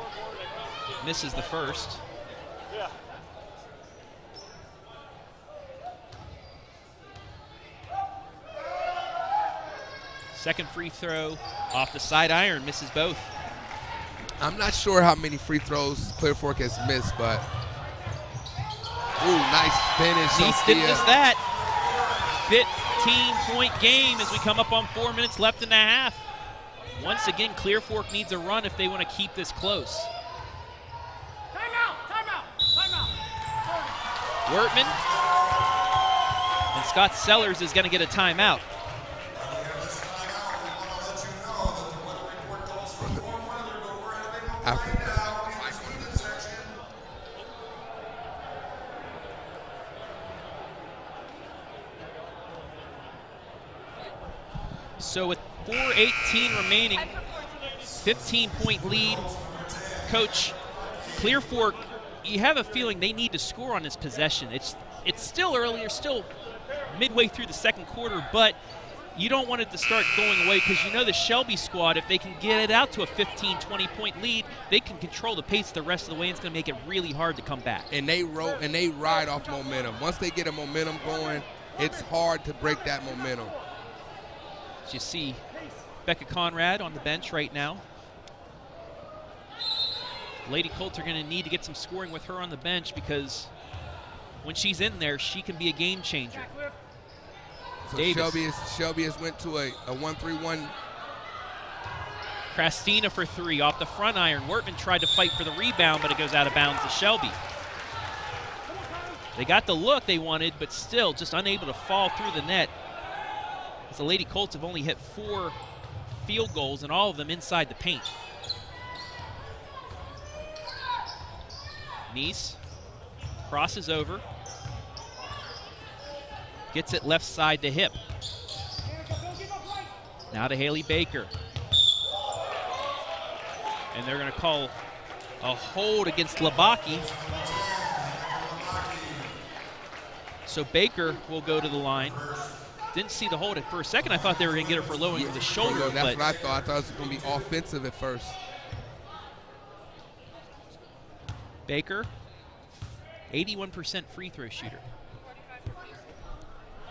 Speaker 1: misses the first. Second free throw off the side iron, misses both.
Speaker 6: I'm not sure how many free throws Clear Fork has missed, but nice finish.
Speaker 1: Nice didn't miss that. 15-point game as we come up on 4 minutes left in the half. Once again, Clear Fork needs a run if they want to keep this close.
Speaker 5: Timeout.
Speaker 1: Wortman and Scott Sellers is going to get a timeout.
Speaker 7: So with 4:18 remaining, 15-point lead. Coach, Clear Fork, you have a feeling they need to score on this possession. It's still early, you're still midway through the second quarter, but you don't want it to start going away because you know the Shelby squad, if they can get it out to a 15, 20-point lead, they can control the pace the rest of the way, and it's going to make it really hard to come back.
Speaker 6: And they ride off momentum. Once they get a momentum going, it's hard to break that momentum.
Speaker 7: As you see Becca Conrad on the bench right now. Lady Colts are going to need to get some scoring with her on the bench because when she's in there, she can be a game changer.
Speaker 6: So Shelby has went to a 1-3-1.
Speaker 7: Krastina for three off the front iron. Wortman tried to fight for the rebound, but it goes out of bounds to Shelby. They got the look they wanted, but still just unable to fall through the net. As the Lady Colts have only hit 4 field goals, and all of them inside the paint. Nice crosses over. Gets it left side to hip. Now to Haley Baker. And they're going to call a hold against Labaki. So Baker will go to the line. Didn't see the hold at first. Second, I thought they were going to get her for low into the shoulder.
Speaker 6: That's what I thought. I thought it was going to be offensive at first.
Speaker 7: Baker, 81% free throw shooter.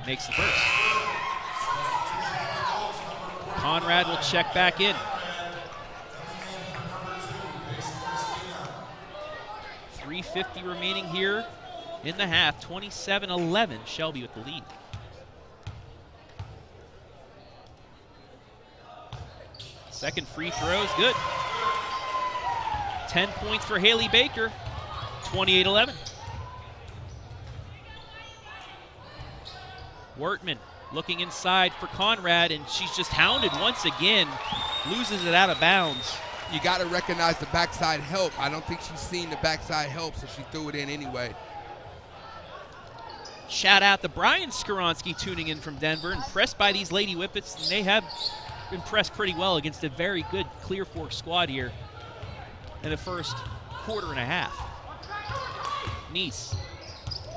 Speaker 7: Makes the first. Conrad will check back in. 3:50 remaining here in the half. 27-11, Shelby with the lead. Second free throw is good. 10 points for Haley Baker. 28-11. Wortman looking inside for Conrad, and she's just hounded once again. Loses it out of bounds.
Speaker 6: You got to recognize the backside help. I don't think she's seen the backside help, so she threw it in anyway.
Speaker 7: Shout out to Brian Skoronsky tuning in from Denver, impressed by these Lady Whippets, and they have impressed pretty well against a very good Clear Fork squad here in the first quarter and a half. Nice.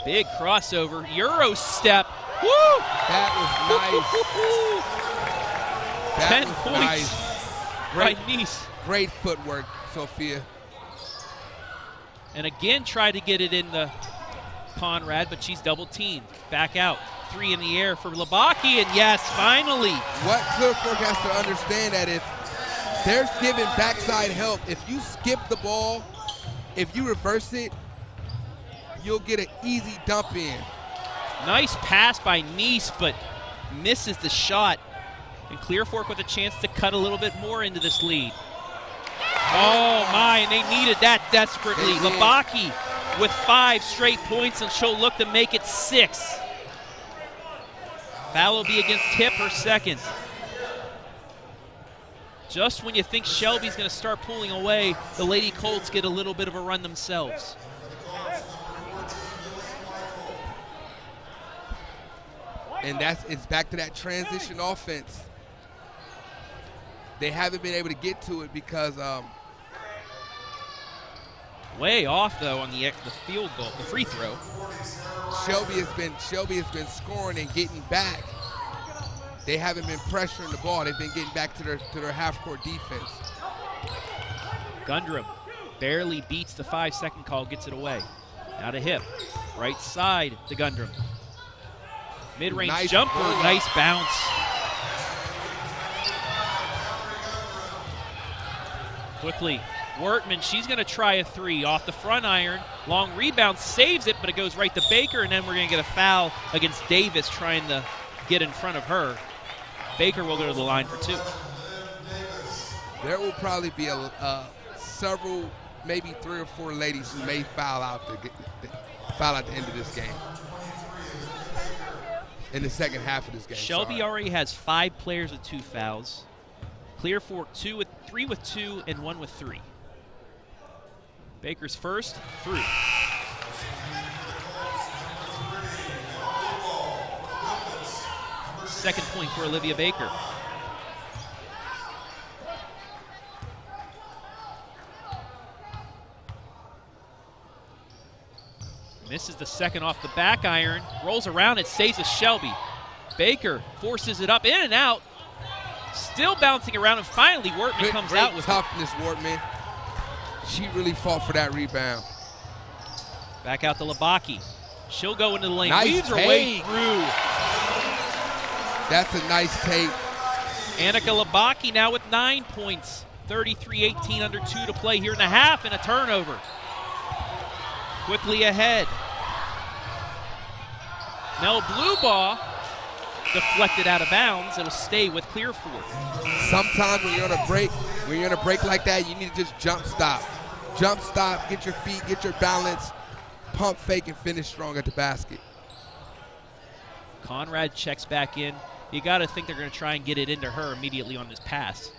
Speaker 7: Big crossover. Euro step. Woo!
Speaker 6: That was nice.
Speaker 7: 10 points by Nice.
Speaker 6: Great footwork, Sophia.
Speaker 7: And again tried to get it in the Conrad, but she's double teamed. Back out. 3 in the air for Labaki, and yes, finally.
Speaker 6: What Clear Fork has to understand that if they're giving backside help, if you skip the ball, if you reverse it, you'll get an easy dump in.
Speaker 7: Nice pass by Nice, but misses the shot. And Clear Fork with a chance to cut a little bit more into this lead. Oh my, and they needed that desperately. Labaki with 5 straight points, and she'll look to make it 6. Foul will be against Tip, her second. Just when you think Shelby's going to start pulling away, the Lady Colts get a little bit of a run themselves.
Speaker 6: And it's back to that transition offense. They haven't been able to get to it because
Speaker 7: way off though on the field goal, the free throw.
Speaker 6: Shelby has been scoring and getting back. They haven't been pressuring the ball. They've been getting back to their half-court defense.
Speaker 7: Gundrum barely beats the 5-second call, gets it away. Now to hip, right side to Gundrum. Mid-range
Speaker 6: Nice
Speaker 7: jumper, nice bounce. Quickly, Wortman, she's going to try a 3 off the front iron. Long rebound, saves it, but it goes right to Baker, and then we're going to get a foul against Davis trying to get in front of her. Baker will go to the line for 2.
Speaker 6: There will probably be several, maybe 3 or 4 ladies who may foul out the end of this game. In the second half of this game.
Speaker 7: Shelby already has 5 players with 2 fouls. Clear Fork 3 with 2 and 1 with 3. Baker's first, through. Second point for Olivia Baker.
Speaker 1: Misses the second off the back iron. Rolls around. It stays with Shelby. Baker forces it up, in and out. Still bouncing around, and finally Wortman comes out with
Speaker 6: toughness, Wortman. She really fought for that rebound.
Speaker 1: Back out to Labaki. She'll go into the lane.
Speaker 6: Nice
Speaker 1: Weaves her way
Speaker 6: take.
Speaker 1: through.
Speaker 6: That's a nice take.
Speaker 1: Annika Labaki now with 9 points. 33-18, under 2 to play here in the half, and a turnover. Quickly ahead. Mel Bluebaugh deflected out of bounds. It'll stay with Clear Fork.
Speaker 6: Sometimes when you're on a break like that, you need to just jump stop. Jump stop, get your feet, get your balance, pump fake, and finish strong at the basket.
Speaker 1: Conrad checks back in. You got to think they're going to try and get it into her immediately on this pass.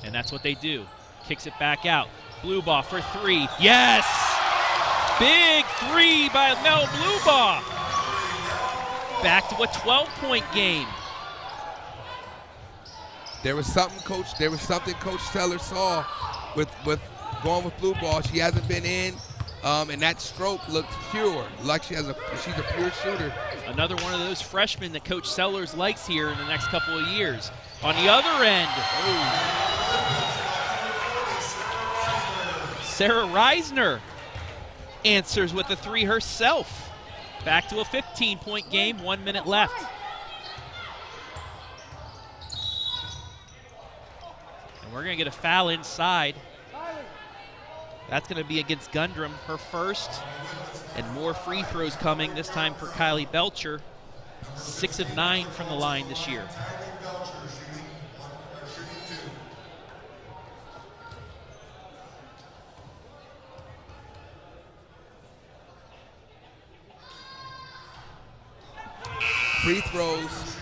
Speaker 1: And that's what they do. Kicks it back out. Bluebaugh for 3. Yes! Big 3 by Mel Bluebaugh. Back to a 12-point game.
Speaker 6: There was something Coach Teller saw with going with Bluebaugh. She hasn't been in, and that stroke looks pure, like she's a pure shooter.
Speaker 1: Another one of those freshmen that Coach Sellers likes here in the next couple of years. On the other end, Sarah Reisner answers with a 3 herself. Back to a 15-point game, 1 minute left. And we're going to get a foul inside. That's going to be against Gundram, her first. And more free throws coming, this time for Kylie Belcher. 6 of 9 from the line this year.
Speaker 6: Free throws.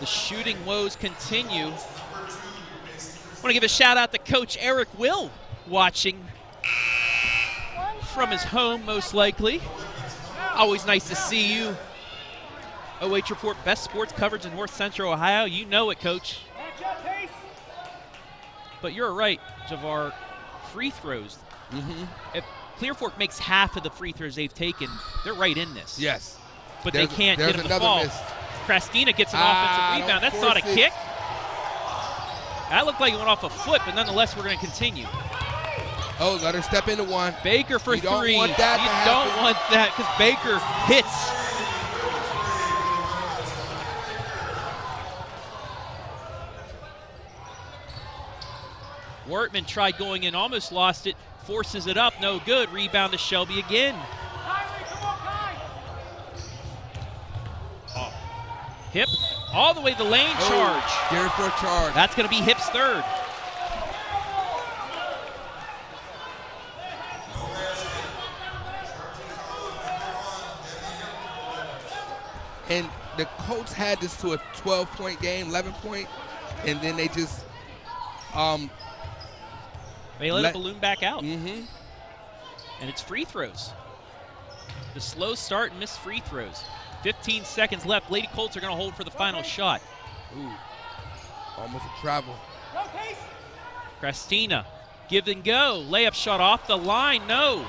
Speaker 1: The shooting woes continue. I want to give a shout out to Coach Eric Will, watching from his home, most likely. Always nice to see you. OH Report, best sports coverage in North Central Ohio. You know it, Coach. But you're right, Javar. Free throws. If Clear Fork makes half of the free throws they've taken, they're right in this.
Speaker 6: Yes.
Speaker 1: But they can't get him to fall.
Speaker 6: Miss.
Speaker 1: Krastina gets an offensive rebound. That's not a kick. That looked like it went off a foot, but nonetheless, we're going to continue.
Speaker 6: Oh, let her step into one.
Speaker 1: Baker for 3.
Speaker 6: You don't want that
Speaker 1: You don't want that because Baker hits. Wortman tried going in, almost lost it. Forces it up, no good. Rebound to Shelby again. Hip all the way to the lane charge.
Speaker 6: Garrett for a charge.
Speaker 1: That's going to be Hip's third.
Speaker 6: And the Colts had this to a 12-point game, 11-point, and then they just
Speaker 1: they let it balloon back out.
Speaker 6: Mm-hmm.
Speaker 1: And it's free throws. The slow start and missed free throws. 15 seconds left. Lady Colts are going to hold for the final shot.
Speaker 6: Ooh, almost a travel.
Speaker 1: Krastina, give and go. Layup shot off the line, no.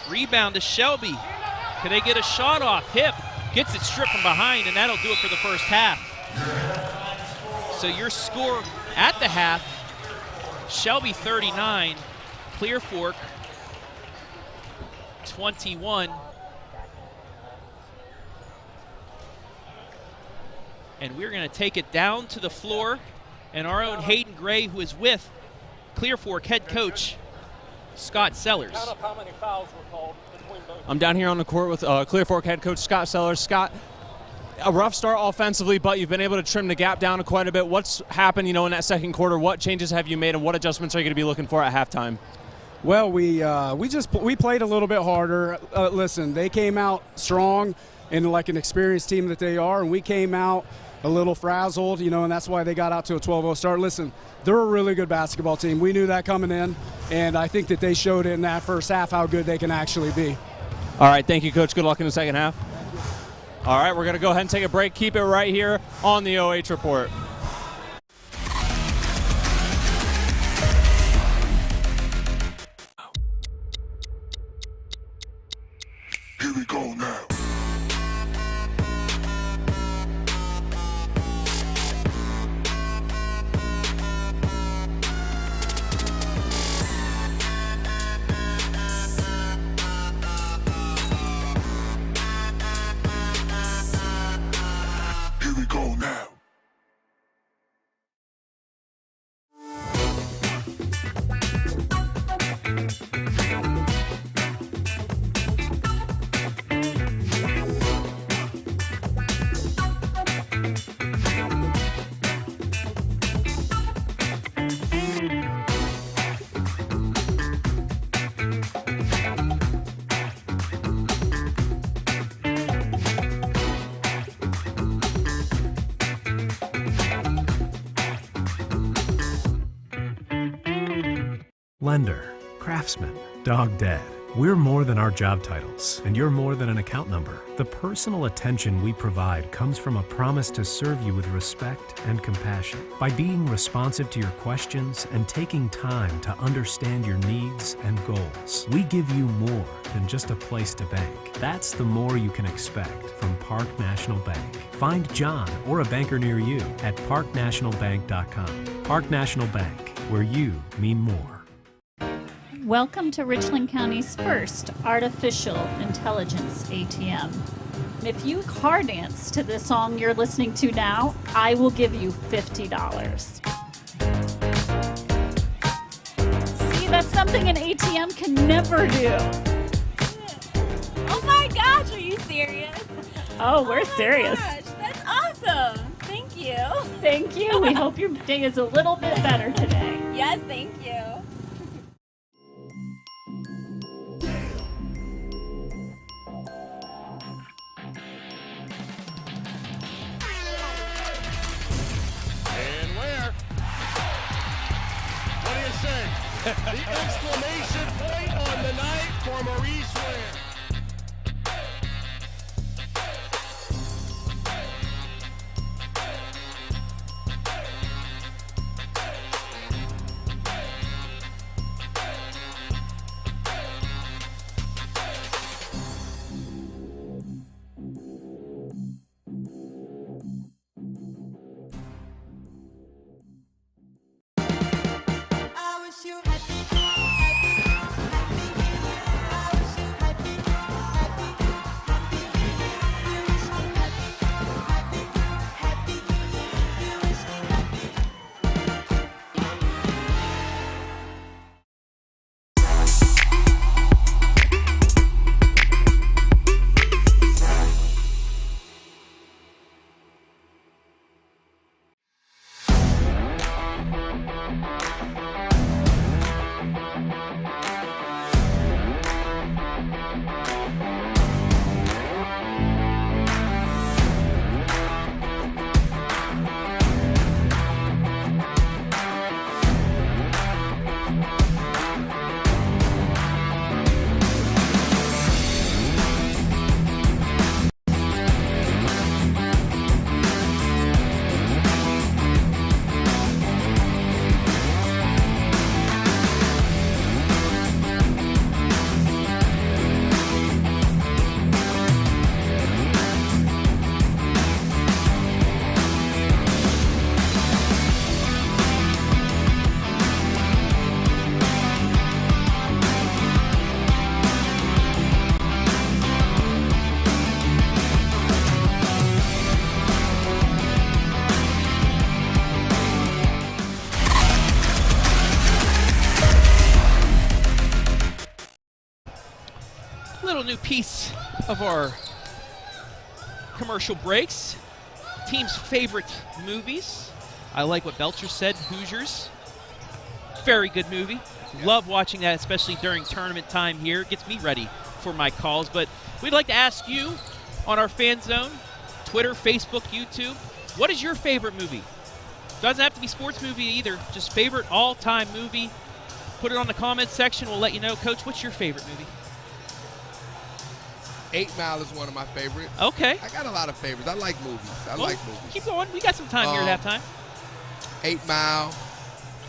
Speaker 1: Rebound to Shelby. Can they get a shot off? Hip gets it stripped from behind, and that'll do it for the first half. So your score at the half, Shelby 39, Clear Fork 21. And we're going to take it down to the floor, and our own Hayden Gray, who is with Clear Fork head coach Scott Sellers.
Speaker 10: Count up how many fouls were called between both.
Speaker 11: I'm down here on the court with Clear Fork head coach Scott Sellers. Scott, a rough start offensively, but you've been able to trim the gap down quite a bit. What's happened, in that second quarter? What changes have you made, and what adjustments are you going to be looking for at halftime?
Speaker 8: Well, we played a little bit harder. Listen, they came out strong and like an experienced team that they are, and we came out a little frazzled, and that's why they got out to a 12-0 start. Listen, they're a really good basketball team. We knew that coming in, and I think that they showed it in that first half how good they can actually be.
Speaker 11: All right, thank you, Coach. Good luck in the second half. All right, we're going to go ahead and take a break. Keep it right here on the OH Report.
Speaker 5: Showdown.
Speaker 2: Lender, craftsman, dog dead. We're more than our job titles, and you're more than an account number. The personal attention we provide comes from a promise to serve you with respect and compassion. By being responsive to your questions and taking time to understand your needs and goals, we give you more than just a place to bank. That's the more you can expect from Park National Bank. Find John or a banker near you at parknationalbank.com. Park National Bank, where you mean more.
Speaker 3: Welcome to Richland County's first artificial intelligence ATM. If you car dance to the song you're listening to now, I will give you $50. See, that's something an ATM can never do.
Speaker 4: Oh my gosh, are you serious?
Speaker 3: Oh, we're serious.
Speaker 4: Gosh, that's awesome. Thank you.
Speaker 3: Thank you. We hope your day is a little bit better today.
Speaker 4: Yes, thank you.
Speaker 5: And where? What do you say? The exclamation point on the night for Maurice Ware.
Speaker 1: New piece of our commercial breaks. Team's favorite movies. I like what Belcher said, Hoosiers. Very good movie. Love watching that, especially during tournament time here. Gets me ready for my calls. But we'd like to ask you on our Fan Zone, Twitter, Facebook, YouTube, what is your favorite movie? Doesn't have to be sports movie either. Just favorite all-time movie. Put it on the comments section. We'll let you know. Coach, what's your favorite movie?
Speaker 6: 8 Mile is one of my favorites.
Speaker 1: Okay.
Speaker 6: I got a lot of favorites. I like movies. I like movies.
Speaker 1: Keep going. We got some time here at halftime.
Speaker 6: 8 Mile.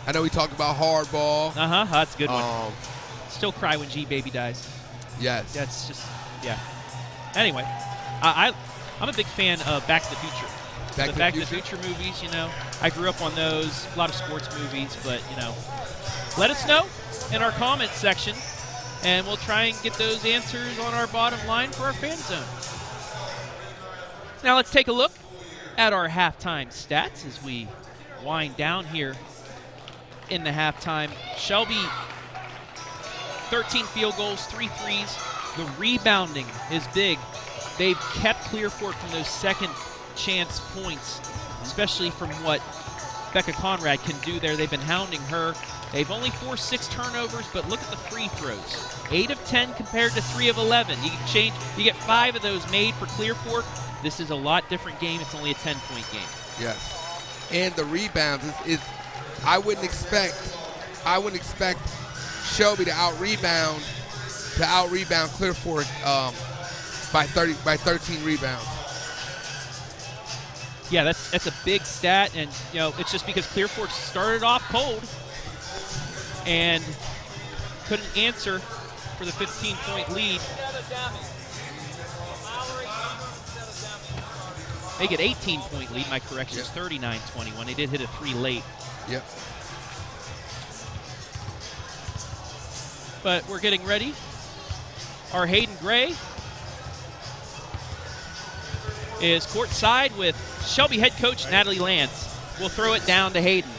Speaker 6: I know we talked about Hardball.
Speaker 1: That's a good one. Still cry when G-Baby dies.
Speaker 6: Yes.
Speaker 1: That's just, yeah. Anyway, I'm a big fan of Back to the Future. Back to the Future movies, you know. I grew up on those. A lot of sports movies, but, you know. Let us know in our comments section, and we'll try and get those answers on our bottom line for our Fan Zone. Now let's take a look at our halftime stats as we wind down here in the halftime. Shelby, 13 field goals, 3 threes. The rebounding is big. They've kept Clear Fork from those second chance points, especially from what Becca Conrad can do there. They've been hounding her. They've only forced 6 turnovers, but look at the free throws. 8 of 10 compared to 3 of 11. You can change. You get 5 of those made for Clear Fork. This is a lot different game. It's only a 10-point game.
Speaker 6: Yes, and the rebounds is I wouldn't expect Shelby to out rebound Clear Fork by 13 rebounds.
Speaker 1: Yeah, that's a big stat, and it's just because Clear Fork started off cold and couldn't answer for the 15-point lead. They get 18-point lead. My correction is 39-21. They did hit a 3 late.
Speaker 6: Yep.
Speaker 1: But we're getting ready. Our Hayden Gray is courtside with Shelby head coach Natalie Lance. We'll throw it down to Hayden.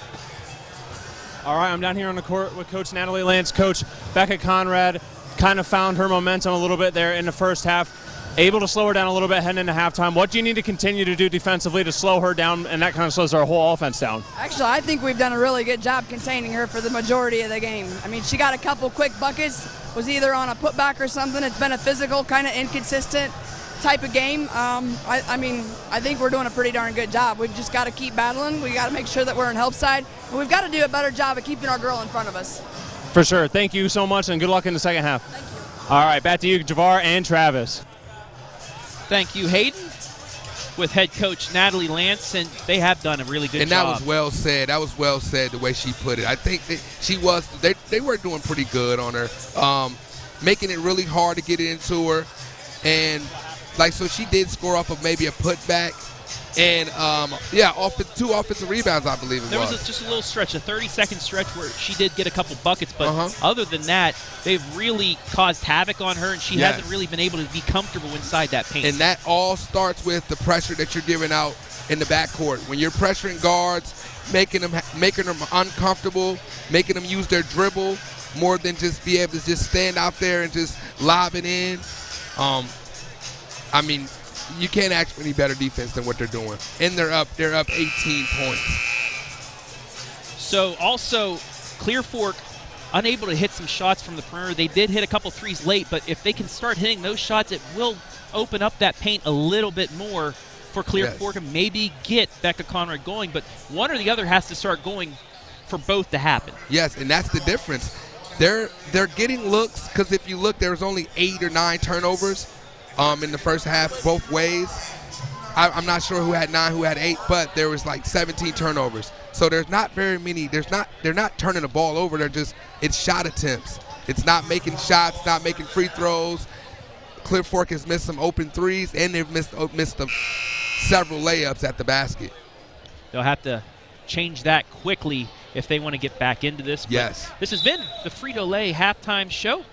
Speaker 11: All right, I'm down here on the court with Coach Natalie Lance. Coach Becca Conrad kind of found her momentum a little bit there in the first half, able to slow her down a little bit heading into halftime. What do you need to continue to do defensively to slow her down, and that kind of slows our whole offense down?
Speaker 12: Actually, I think we've done a really good job containing her for the majority of the game. I mean, she got a couple quick buckets, was either on a putback or something. It's been a physical, kind of inconsistent type of game. I think we're doing a pretty darn good job. We've just got to keep battling. We got to make sure that we're in help side, and we've got to do a better job of keeping our girl in front of us.
Speaker 11: For sure. Thank you so much, and good luck in the second half.
Speaker 12: Thank you.
Speaker 11: All right, back to you, Javar and Travis.
Speaker 1: Thank you, Hayden, with head coach Natalie Lance, and they have done a really good job.
Speaker 6: And that was well said. That was well said the way she put it. I think that they were doing pretty good on her, making it really hard to get it into her. And, so she did score off of maybe a putback. And, 2 offensive rebounds, I believe it was.
Speaker 1: There was just a little stretch, a 30-second stretch where she did get a couple buckets, but other than that, they've really caused havoc on her, and she hasn't really been able to be comfortable inside that paint.
Speaker 6: And that all starts with the pressure that you're giving out in the backcourt. When you're pressuring guards, making them uncomfortable, making them use their dribble more than just be able to just stand out there and just lob it in. You can't ask for any better defense than what they're doing. And they're up 18 points.
Speaker 1: So also, Clear Fork unable to hit some shots from the perimeter. They did hit a couple threes late, but if they can start hitting those shots, it will open up that paint a little bit more for Clear Fork and maybe get Becca Conrad going. But one or the other has to start going for both to happen.
Speaker 6: Yes, and that's the difference. They're getting looks because if you look, there was only 8 or 9 turnovers in the first half both ways. I'm not sure who had 9, who had 8, but there was 17 turnovers. So there's not very many. They're not turning the ball over. It's shot attempts. It's not making shots, not making free throws. Clear Fork has missed some open threes, and they've missed several layups at the basket.
Speaker 1: They'll have to change that quickly if they want to get back into this. But
Speaker 6: yes.
Speaker 1: This has been the Frito Lay halftime show.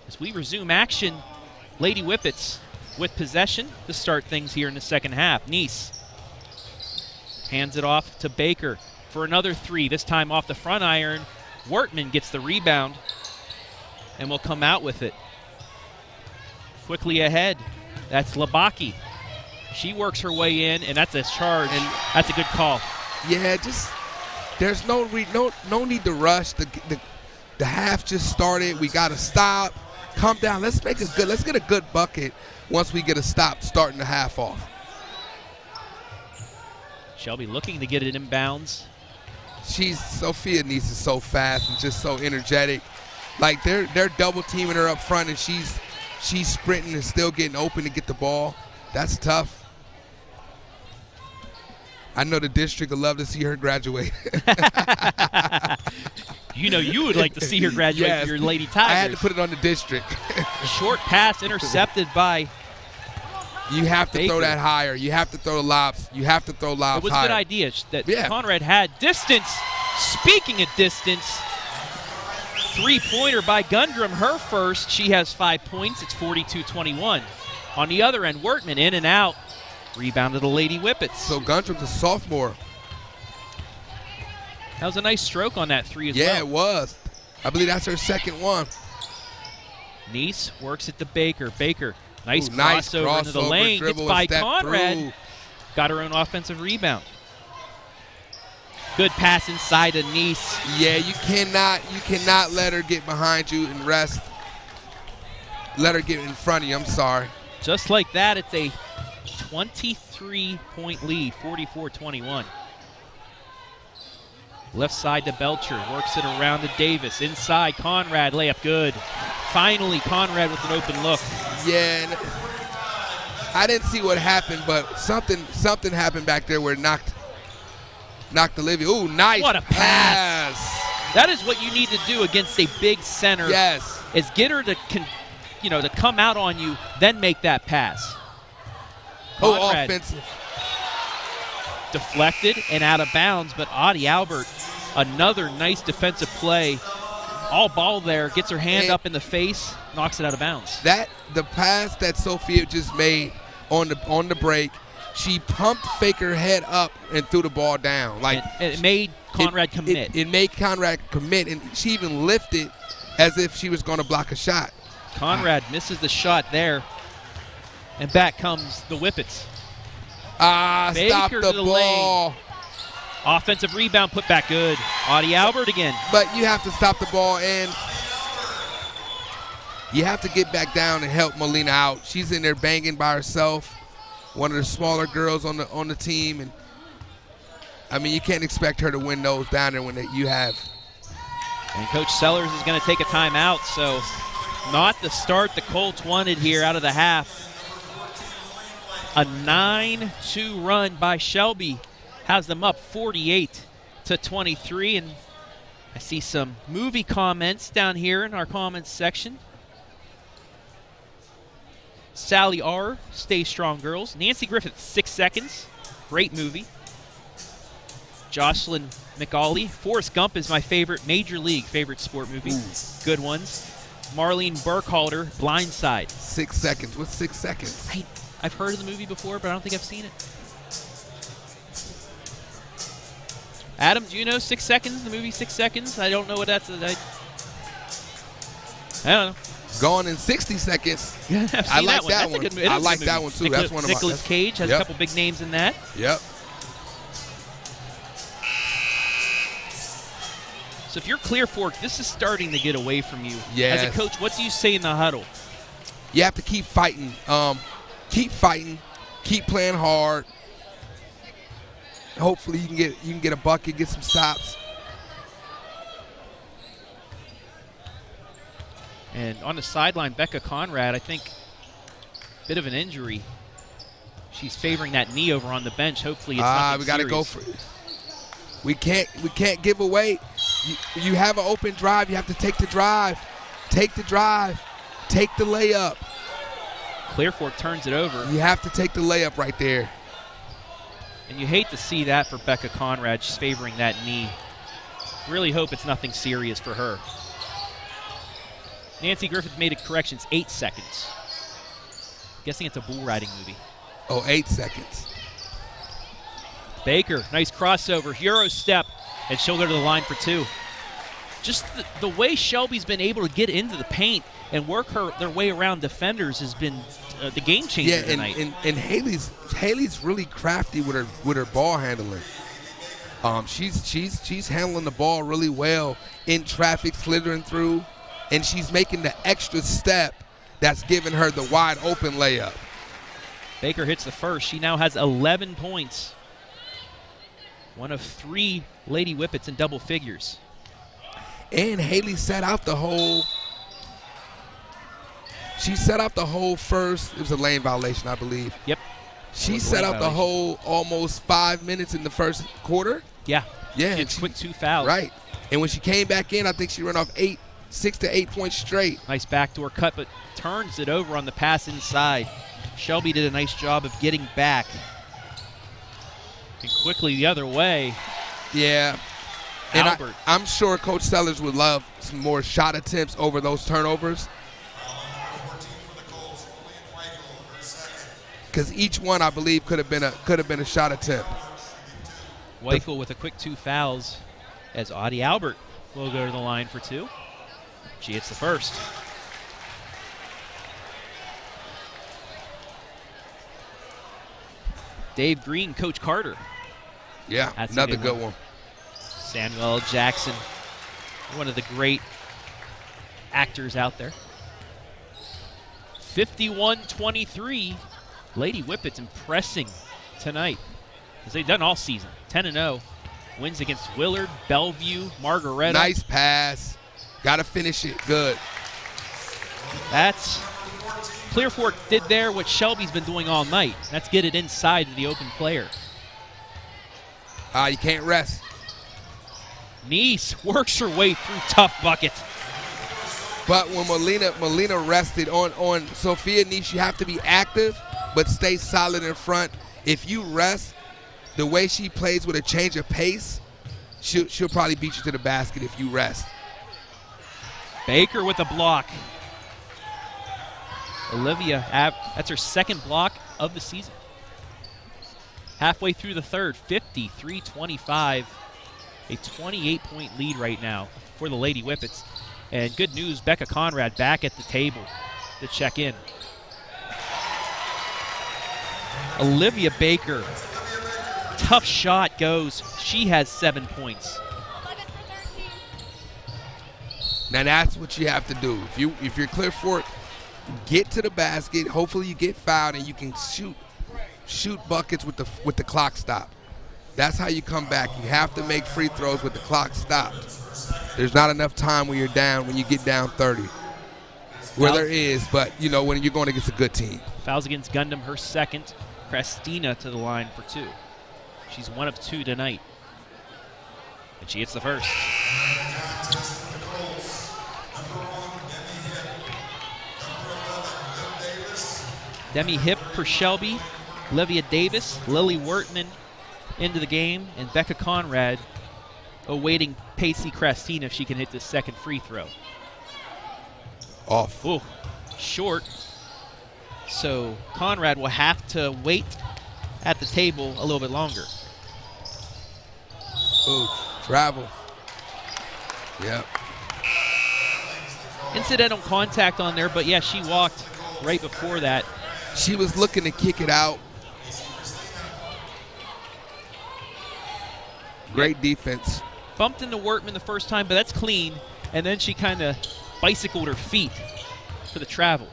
Speaker 1: As we resume action, Lady Whippets with possession to start things here in the second half. Neese hands it off to Baker for another 3, this time off the front iron. Wortman gets the rebound and will come out with it. Quickly ahead, that's Labaki. She works her way in, and that's a charge, and that's a good call.
Speaker 6: Yeah, there's no need to rush. The half just started. We got to stop. Calm down. Let's get a good bucket once we get a stop starting the half off.
Speaker 1: Shelby looking to get it inbounds.
Speaker 6: Sophia Neese is so fast and just so energetic. They're double teaming her up front, and she's sprinting and still getting open to get the ball. That's tough. I know the district would love to see her graduate.
Speaker 1: You would like to see her graduate for your Lady Tigers.
Speaker 6: I had to put it on the district.
Speaker 1: Short pass intercepted by
Speaker 6: You have to
Speaker 1: Baker.
Speaker 6: throw that higher. You have to throw lobs. You have to throw lobs higher.
Speaker 1: It was a good idea that Conrad had. Distance. Speaking of distance, 3-pointer by Gundrum, her first. She has 5 points. It's 42-21. On the other end, Wortman in and out. Rebound to the Lady Whippets.
Speaker 6: So Gundram's a sophomore.
Speaker 1: That was a nice stroke on that three as well.
Speaker 6: Yeah, it was. I believe that's her second one.
Speaker 1: Nice works it to Baker. Baker, nice
Speaker 6: nice
Speaker 1: crossover into the lane. Gets
Speaker 6: dribble,
Speaker 1: by
Speaker 6: and step
Speaker 1: Conrad.
Speaker 6: through.
Speaker 1: Got her own offensive rebound. Good pass inside to Nice.
Speaker 6: Yeah, you cannot let her get behind you and rest. Let her get in front of you. I'm sorry.
Speaker 1: Just like that, it's a 23-point lead, 44-21. Left side to Belcher, works it around to Davis. Inside, Conrad, layup good. Finally, Conrad with an open look.
Speaker 6: Yeah, and I didn't see what happened, but something happened back there where it knocked Olivia. Ooh, nice.
Speaker 1: What a pass. That is what you need to do against a big center.
Speaker 6: Yes.
Speaker 1: Is get her to come out on you, then make that pass. Conrad
Speaker 6: offensive.
Speaker 1: Deflected and out of bounds, but Audie Albert, another nice defensive play. All ball there, gets her hand up in the face, knocks it out of bounds.
Speaker 6: The pass that Sophia just made on the break, she pumped fake her head up and threw the ball down. Like
Speaker 1: it made Conrad commit.
Speaker 6: It made Conrad commit, and she even lifted as if she was going to block a shot.
Speaker 1: Conrad misses the shot there, and back comes the Whippets.
Speaker 6: Stop the ball.
Speaker 1: Lane. Offensive rebound, put back good. Audie Albert again.
Speaker 6: But you have to stop the ball, and you have to get back down and help Molina out. She's in there banging by herself, one of the smaller girls on the team, and I mean you can't expect her to win those down there when you have.
Speaker 1: And Coach Sellers is going to take a timeout, so not the start the Colts wanted here out of the half. A 9-2 run by Shelby has them up 48-23, and I see some movie comments down here in our comments section. Sally R., Stay Strong Girls. Nancy Griffith, 6 Seconds. Great movie. Jocelyn McAuley, Forrest Gump is my favorite Major League favorite sport movie. Ooh. Good ones. Marlene Burkhalter, Blindside.
Speaker 6: 6 Seconds. What's 6 Seconds?
Speaker 1: I've heard of the movie before, but I don't think I've seen it. Adam, do you know 6 Seconds, the movie 6 Seconds? I don't know what that's. I don't know.
Speaker 6: Gone in 60 Seconds.
Speaker 1: I like that
Speaker 6: one.
Speaker 1: I
Speaker 6: like that one, too. That's one of my.
Speaker 1: Nicolas Cage has a couple big names in that.
Speaker 6: Yep.
Speaker 1: So if you're Clear Fork, this is starting to get away from you.
Speaker 6: Yes.
Speaker 1: As a coach, what do you say in the huddle?
Speaker 6: You have to keep fighting. Keep fighting. Keep playing hard. Hopefully you can get a bucket, get some stops.
Speaker 1: And on the sideline, Becca Conrad, I think, bit of an injury. She's favoring that knee over on the bench. Hopefully it's nothing
Speaker 6: we got to
Speaker 1: serious.
Speaker 6: go for it. We can't give away. You have an open drive. You have to take the drive. Take the drive. Take the layup.
Speaker 1: Clear Fork turns it over.
Speaker 6: You have to take the layup right there.
Speaker 1: And you hate to see that for Becca Conrad. She's favoring that knee. Really hope it's nothing serious for her. Nancy Griffith made a correction. It's 8 seconds. Guessing it's a bull riding movie.
Speaker 6: 8 seconds.
Speaker 1: Baker, nice crossover, Euro step, and she'll go to the line for 2. Just the way Shelby's been able to get into the paint and work their way around defenders has been the game changer tonight.
Speaker 6: And Haley's really crafty with her ball handling. She's handling the ball really well in traffic, slithering through, and she's making the extra step that's giving her the wide open layup.
Speaker 1: Baker hits the first. She now has 11 points. One of 3 Lady Whippets in double figures.
Speaker 6: And Haley set out the whole. She set out the whole first. It was a lane violation, I believe.
Speaker 1: Yep.
Speaker 6: She set out the whole almost 5 minutes in the first quarter.
Speaker 1: Yeah.
Speaker 6: Yeah.
Speaker 1: She quick 2 fouls.
Speaker 6: Right. And when she came back in, I think she ran off 6 to 8 points straight.
Speaker 1: Nice backdoor cut, but turns it over on the pass inside. Shelby did a nice job of getting back. And quickly the other way.
Speaker 6: Yeah. And
Speaker 1: Albert.
Speaker 6: I'm sure Coach Sellers would love some more shot attempts over those turnovers. because each one, I believe, could have been a shot attempt.
Speaker 7: Weichel with a quick 2 fouls as Audie Albert will go to the line for 2. She hits the first. Dave Green, Coach Carter.
Speaker 6: Yeah,
Speaker 7: That's
Speaker 6: another good one.
Speaker 7: Samuel L. Jackson, one of the great actors out there. 51-23. Lady Whippets impressing tonight, as they've done all season. 10-0. Wins against Willard, Bellevue, Margaretta.
Speaker 6: Nice pass. Got to finish it good.
Speaker 7: That's Clear Fork did there what Shelby's been doing all night. That's get it inside to the open player.
Speaker 6: You can't rest.
Speaker 7: Nice works her way through tough bucket.
Speaker 6: But when Molina rested on Sophia Nice, you have to be active but stay solid in front. If you rest, the way she plays with a change of pace, she'll probably beat you to the basket if you rest.
Speaker 7: Baker with a block. Olivia, that's her second block of the season. Halfway through the third, 53-25. A 28-point lead right now for the Lady Whippets. And good news, Becca Conrad back at the table to check in. Olivia Baker, tough shot goes. She has 7 points.
Speaker 6: Now that's what you have to do. If you're Clear Fork, get to the basket. Hopefully you get fouled and you can shoot buckets with the clock stopped. That's how you come back. You have to make free throws with the clock stopped. There's not enough time when you get down 30. Well, there is, but when you're going against a good team.
Speaker 7: Fouls against Gundam, her second. Christina to the line for 2. She's 1 of 2 tonight. And she hits the first. Demi Hip for Shelby. Olivia Davis, Lily Wertman into the game, and Becca Conrad awaiting Pacey Christina if she can hit the second free throw.
Speaker 6: Off.
Speaker 7: Ooh, short. So Conrad will have to wait at the table a little bit longer.
Speaker 6: Ooh, travel. Yep.
Speaker 7: Incidental contact on there, but yeah, she walked right before that.
Speaker 6: She was looking to kick it out. Great defense.
Speaker 7: Bumped into Wertman the first time, but that's clean. And then she kind of bicycled her feet for the travel.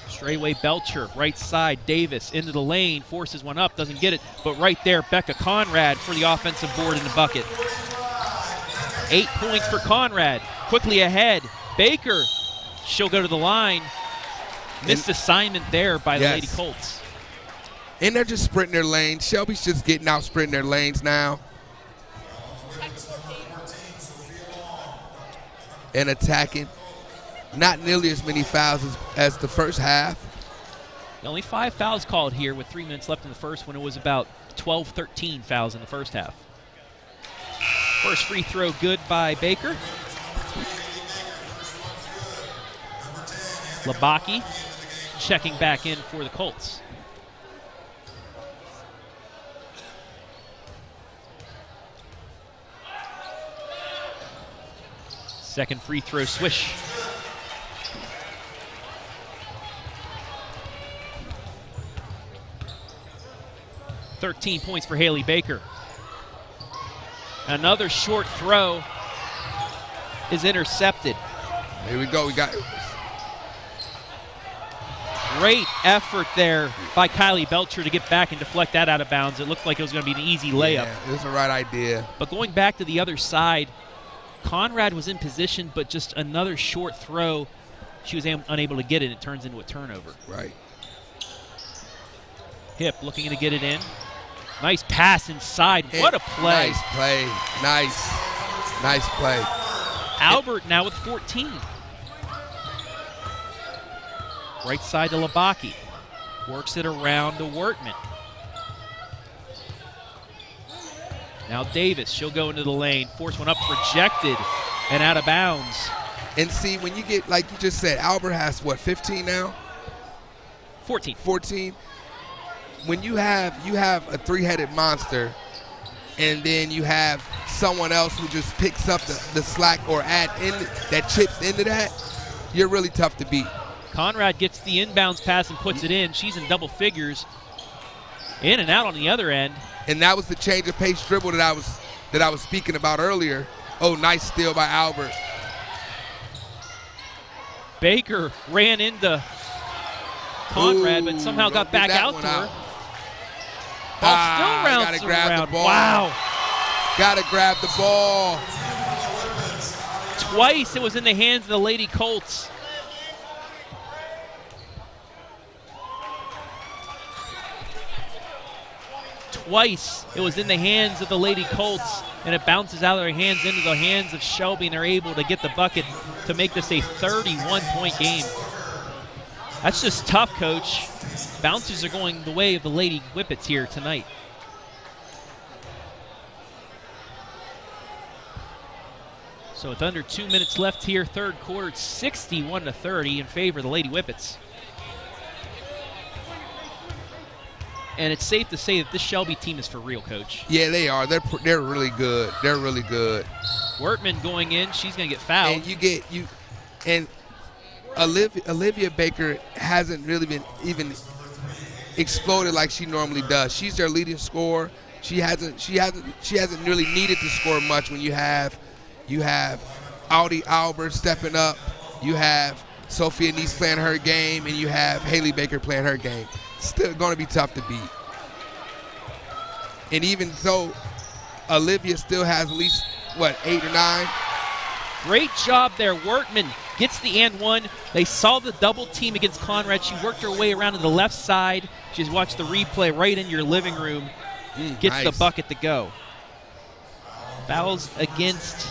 Speaker 7: Straightaway Belcher, right side. Davis into the lane, forces one up, doesn't get it. But right there, Becca Conrad for the offensive board in the bucket. 8 points for Conrad. Quickly ahead. Baker, she'll go to the line. Missed assignment there by the Lady Colts.
Speaker 6: And they're just sprinting their lanes. Shelby's just getting out sprinting their lanes now. And attacking. Not nearly as many fouls as the first half.
Speaker 7: Only 5 fouls called here with 3 minutes left in the first, when it was about 12, 13 fouls in the first half. First free throw good by Baker. Labaki checking back in for the Colts. Second free throw swish. "13 points for Haley Baker. Another short throw is intercepted.
Speaker 6: Here we go. We got
Speaker 7: great effort there by Kylie Belcher to get back and deflect that out of bounds. It looked like it was going to be an easy layup.
Speaker 6: Yeah, it was the right idea.
Speaker 7: But going back to the other side, Conrad was in position, but just another short throw. She was unable to get it. It turns into a turnover.
Speaker 6: Right.
Speaker 7: Hip looking to get it in. Nice pass inside. What a play.
Speaker 6: Nice play. Nice play.
Speaker 7: Albert now with 14. Right side to Labaki. Works it around to Wertman. Now Davis, she'll go into the lane. Force one up, rejected, and out of bounds.
Speaker 6: And see, when you get, like you just said, Albert has, 15 now? 14. When you have a three-headed monster, and then you have someone else who just picks up the slack or that chips into that, you're really tough to beat.
Speaker 1: Conrad gets the inbounds pass and puts it in. She's in double figures. In and out on the other end.
Speaker 6: And that was the change of pace dribble that I was speaking about earlier. Oh, nice steal by Albert.
Speaker 1: Baker ran into Conrad, but somehow got back out to her. Ball still rounds around.
Speaker 6: The ball.
Speaker 1: Wow.
Speaker 6: Gotta grab the ball.
Speaker 1: Twice it was in the hands of the Lady Colts. Twice it was in the hands of the Lady Colts, and it bounces out of their hands into the hands of Shelby, and they're able to get the bucket to make this a 31-point game. That's just tough, Coach. Bounces are going the way of the Lady Whippets here tonight. So with under 2 minutes left here, third quarter, it's 61-30 in favor of the Lady Whippets. And it's safe to say that this Shelby team is for real, Coach.
Speaker 6: Yeah, they are. They're really good. They're really good.
Speaker 1: Wortman going in. She's going to get fouled.
Speaker 6: And Olivia Baker hasn't really been even exploded like she normally does. She's their leading scorer. She hasn't really needed to score much when you have Audie Albert stepping up, you have Sophia Neese playing her game, and you have Haley Baker playing her game. Still going to be tough to beat. And even though Olivia still has at least, 8 or 9?
Speaker 1: Great job there. Wortman gets the and one. They saw the double team against Conrad. She worked her way around to the left side. She's watched the replay right in your living room. Gets
Speaker 6: nice.
Speaker 1: The bucket to go. Fouls against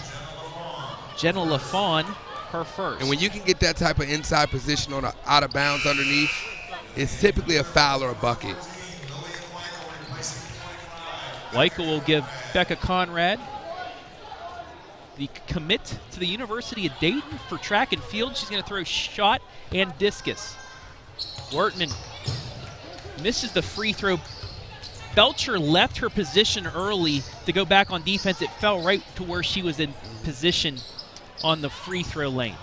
Speaker 1: Jenna LaFawn, her first.
Speaker 6: And when you can get that type of inside position on out of bounds underneath, it's typically a foul or a bucket.
Speaker 1: Weichel will give Becca Conrad the commit to the University of Dayton for track and field. She's going to throw shot and discus. Wortman misses the free throw. Belcher left her position early to go back on defense. It fell right to where she was in position on the free throw lane.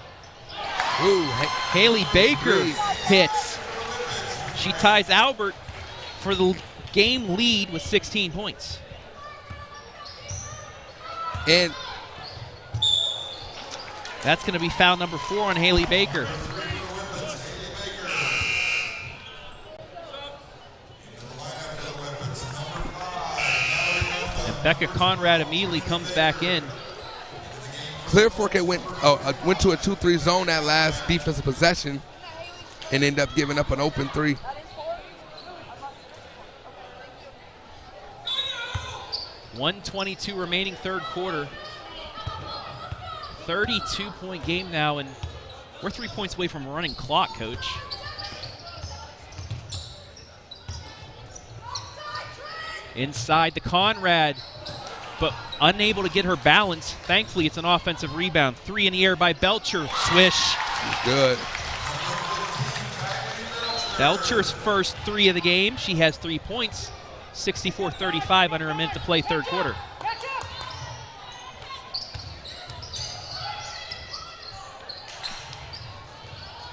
Speaker 6: Ooh,
Speaker 1: Haley Baker hits. She ties Albert for the game lead with 16 points.
Speaker 6: And
Speaker 1: that's going to be foul number 4 on Haley Baker. And Becca Conrad immediately comes back in.
Speaker 6: Clear Fork went to a 2-3 zone that last defensive possession and ended up giving up an open 3.
Speaker 1: .122 remaining third quarter. 32-point game now, and we're 3 points away from a running clock, Coach. Inside to Conrad, but unable to get her balance. Thankfully, it's an offensive rebound. 3 in the air by Belcher. Swish.
Speaker 6: Good.
Speaker 1: Belcher's first 3 of the game. She has 3 points. 64-35 under a minute to play third quarter.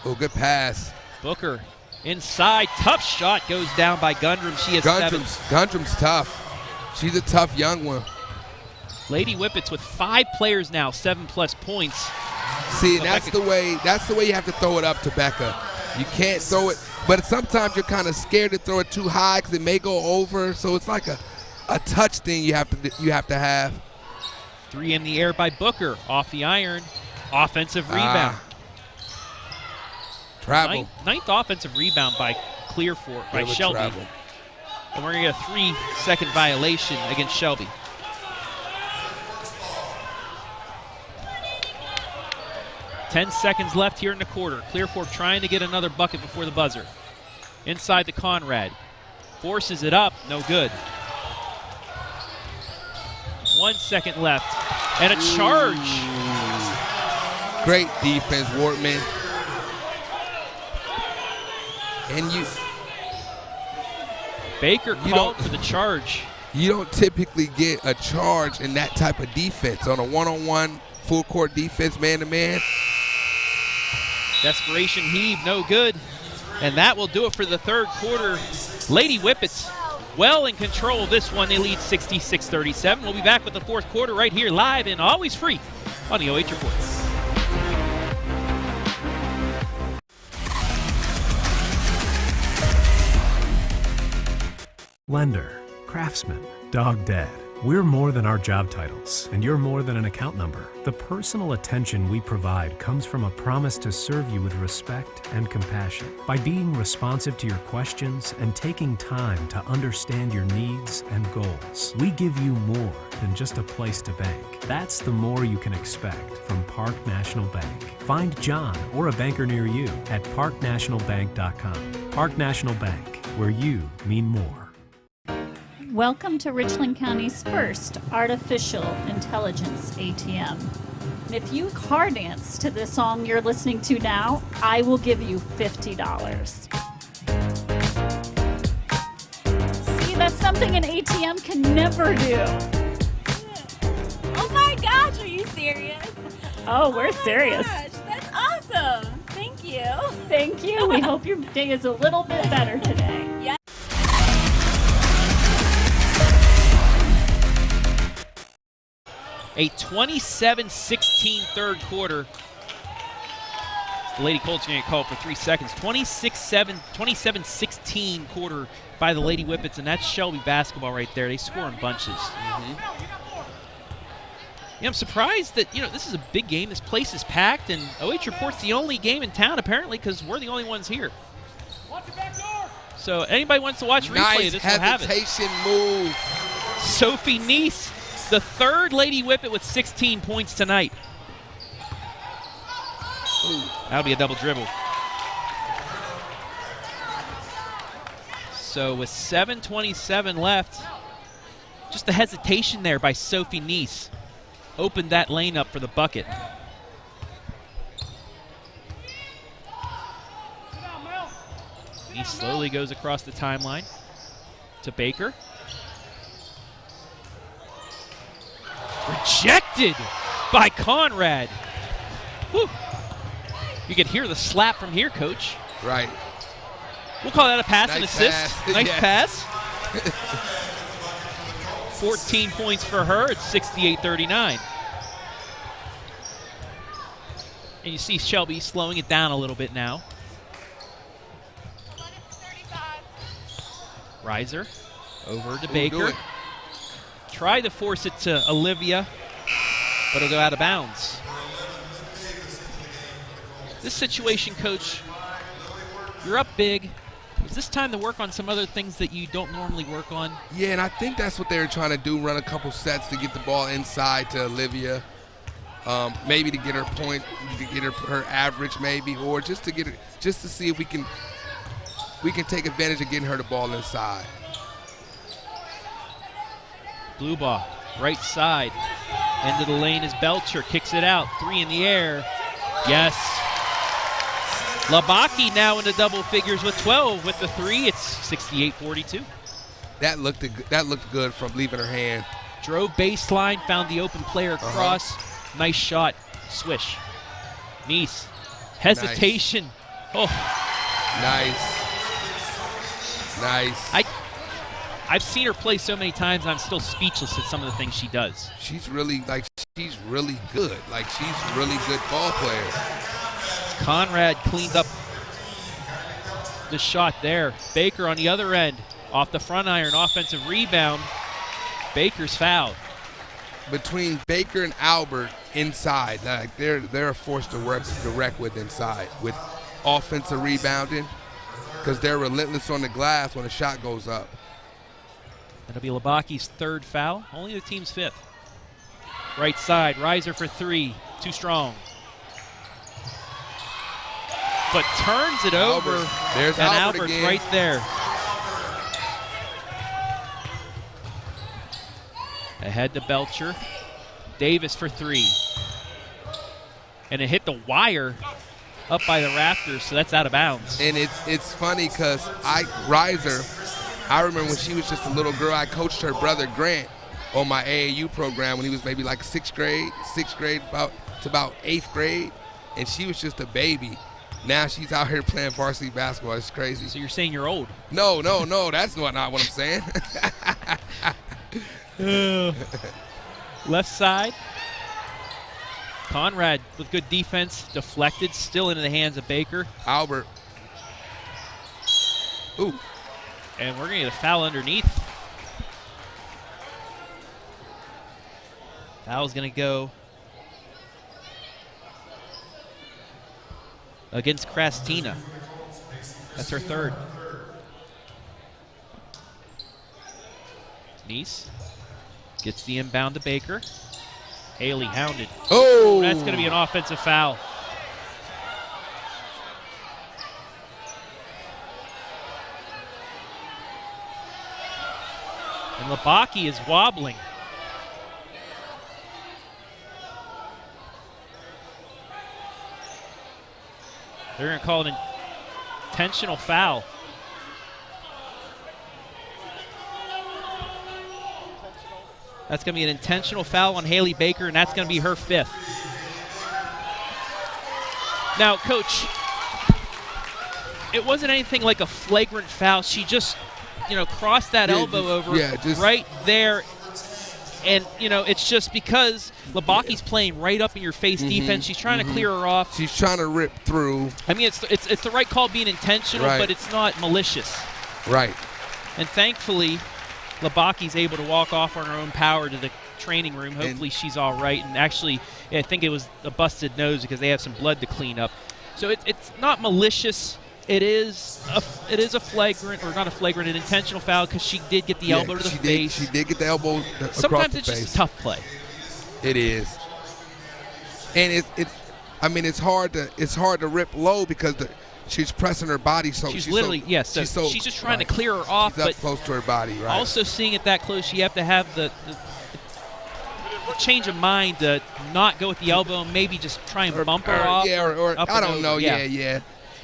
Speaker 6: Oh, good pass.
Speaker 1: Booker inside. Tough shot goes down by Gundrum. She has 7.
Speaker 6: Gundrum's tough. She's a tough young one.
Speaker 1: Lady Whippets with 5 players now, 7+ points.
Speaker 6: See, and that's the way you have to throw it up to Becca. You can't throw it, but sometimes you're kind of scared to throw it too high because it may go over. So it's like a touch thing you have to have.
Speaker 1: 3 in the air by Booker, off the iron, offensive rebound.
Speaker 6: Travel.
Speaker 1: Ninth offensive rebound by Clear Fork, by Shelby.
Speaker 6: Travel.
Speaker 1: And we're going to get a 3-second violation against Shelby. Ten seconds left here in the quarter. Clear Fork trying to get another bucket before the buzzer. Inside to Conrad. Forces it up, no good. 1 second left. And a charge.
Speaker 6: Great defense, Wortman. And
Speaker 1: Baker called for the charge.
Speaker 6: You don't typically get a charge in that type of defense on a one-on-one full court defense, man-to-man.
Speaker 1: Desperation heave, no good. And that will do it for the third quarter. Lady Whippets well in control of this one. They lead 66-37. We'll be back with the fourth quarter right here live and always free on the OH Report.
Speaker 2: Lender, craftsman, dog dad. We're more than our job titles, and you're more than an account number. The personal attention we provide comes from a promise to serve you with respect and compassion. By being responsive to your questions and taking time to understand your needs and goals, we give you more than just a place to bank. That's the more you can expect from Park National Bank. Find John or a banker near you at parknationalbank.com. Park National Bank, where you mean more.
Speaker 3: Welcome to Richland County's first artificial intelligence ATM. If you car dance to the song you're listening to now, I will give you $50. See, that's something an ATM can never do.
Speaker 4: Oh my gosh, are you serious?
Speaker 3: Oh, we're serious.
Speaker 4: Gosh, that's awesome. Thank you.
Speaker 3: Thank you. We hope your day is a little bit better today.
Speaker 4: Yeah.
Speaker 1: A 27-16 third quarter. The Lady Colts are going to get called for 3 seconds. 27-16 quarter by the Lady Whippets, and that's Shelby basketball right there. They score in bunches. I'm surprised that, this is a big game. This place is packed, and OH Report's the only game in town, apparently, because we're the only ones here. So anybody wants to watch replay, this will have it.
Speaker 6: Nice hesitation move.
Speaker 1: Sophie Neese, the third Lady Whippet with 16 points tonight. That'll be a double dribble. So with 7:27 left, just the hesitation there by Sophie Neese opened that lane up for the bucket. Neese slowly goes across the timeline to Baker. Rejected by Conrad. Whew. You can hear the slap from here, Coach.
Speaker 6: Right.
Speaker 1: We'll call that a pass and
Speaker 6: Nice
Speaker 1: assist.
Speaker 6: pass.
Speaker 1: Nice
Speaker 6: Yes.
Speaker 1: pass. 14 points for her. It's 68-39. And you see Shelby slowing it down a little bit now. Reiser over to Baker. Try to force it to Olivia, but it'll go out of bounds. This situation, Coach, you're up big. Is this time to work on some other things that you don't normally work on?
Speaker 6: Yeah, and I think that's what they were trying to do, run a couple sets to get the ball inside to Olivia. Maybe to get her point, to get her average maybe, or just to get it, just to see if we can take advantage of getting her the ball inside.
Speaker 1: Blue ball, right side. End of the lane is Belcher, kicks it out. 3 in the air. Yes. Labaki now into double figures with 12 with the 3. It's 68-42.
Speaker 6: That looked good from leaving her hand.
Speaker 1: Drove baseline, found the open player across. Nice shot. Swish. Neese. Hesitation.
Speaker 6: Nice.
Speaker 1: Oh.
Speaker 6: Nice.
Speaker 1: I've seen her play so many times, and I'm still speechless at some of the things she does.
Speaker 6: She's really good. She's really good ball player.
Speaker 1: Conrad cleans up the shot there. Baker on the other end, off the front iron, offensive rebound. Baker's fouled.
Speaker 6: Between Baker and Albert inside, like they're a force to wreck with inside with offensive rebounding because they're relentless on the glass when a shot goes up.
Speaker 1: That'll be Labaki's third foul, only the team's 5th. Right side, Reiser for 3, too strong. But turns it over.
Speaker 6: There's
Speaker 1: and
Speaker 6: Albert's
Speaker 1: again.
Speaker 6: Right
Speaker 1: there. Ahead to Belcher. Davis for 3. And it hit the wire up by the rafters, so that's out of bounds.
Speaker 6: And it's funny because Reiser I remember when she was just a little girl, I coached her brother Grant on my AAU program when he was maybe like sixth grade about 8th grade, and she was just a baby. Now she's out here playing varsity basketball. It's crazy.
Speaker 7: So you're saying you're old?
Speaker 6: No. That's not what I'm saying.
Speaker 7: Left side. Conrad with good defense, deflected, still into the hands of Baker.
Speaker 6: Albert. Ooh.
Speaker 7: And we're going to get a foul underneath. Foul's going to go against Krastina. That's her third. Nice gets the inbound to Baker. Haley hounded.
Speaker 6: Oh!
Speaker 7: That's going to be an offensive foul. And Labaki is wobbling. They're going to call it an intentional foul. That's going to be an intentional foul on Haley Baker, and that's going to be her 5th. Now, Coach, it wasn't anything like a flagrant foul. She just, crossed that elbow over right there. And, it's just because Labaki's playing right up in your face defense. She's trying to clear her off.
Speaker 6: She's trying to rip through.
Speaker 7: I mean, it's the right call being intentional, but it's not malicious.
Speaker 6: Right.
Speaker 7: And thankfully, Labaki's able to walk off on her own power to the training room. Hopefully she's all right. And actually, I think it was a busted nose because they have some blood to clean up. So it's not malicious. It is a flagrant, or not a flagrant, an intentional foul because she did get the elbow to the face.
Speaker 6: She did get the elbow across the face.
Speaker 7: Sometimes it's just a tough play.
Speaker 6: It is. And it's hard to rip low because she's pressing her body so
Speaker 7: she's literally she's just trying to clear her off,
Speaker 6: she's up
Speaker 7: but
Speaker 6: close to her body, right?
Speaker 7: Also seeing it that close, you have to have the change of mind to not go with the elbow and maybe just try and bump her off.
Speaker 6: Or I don't know. Yeah.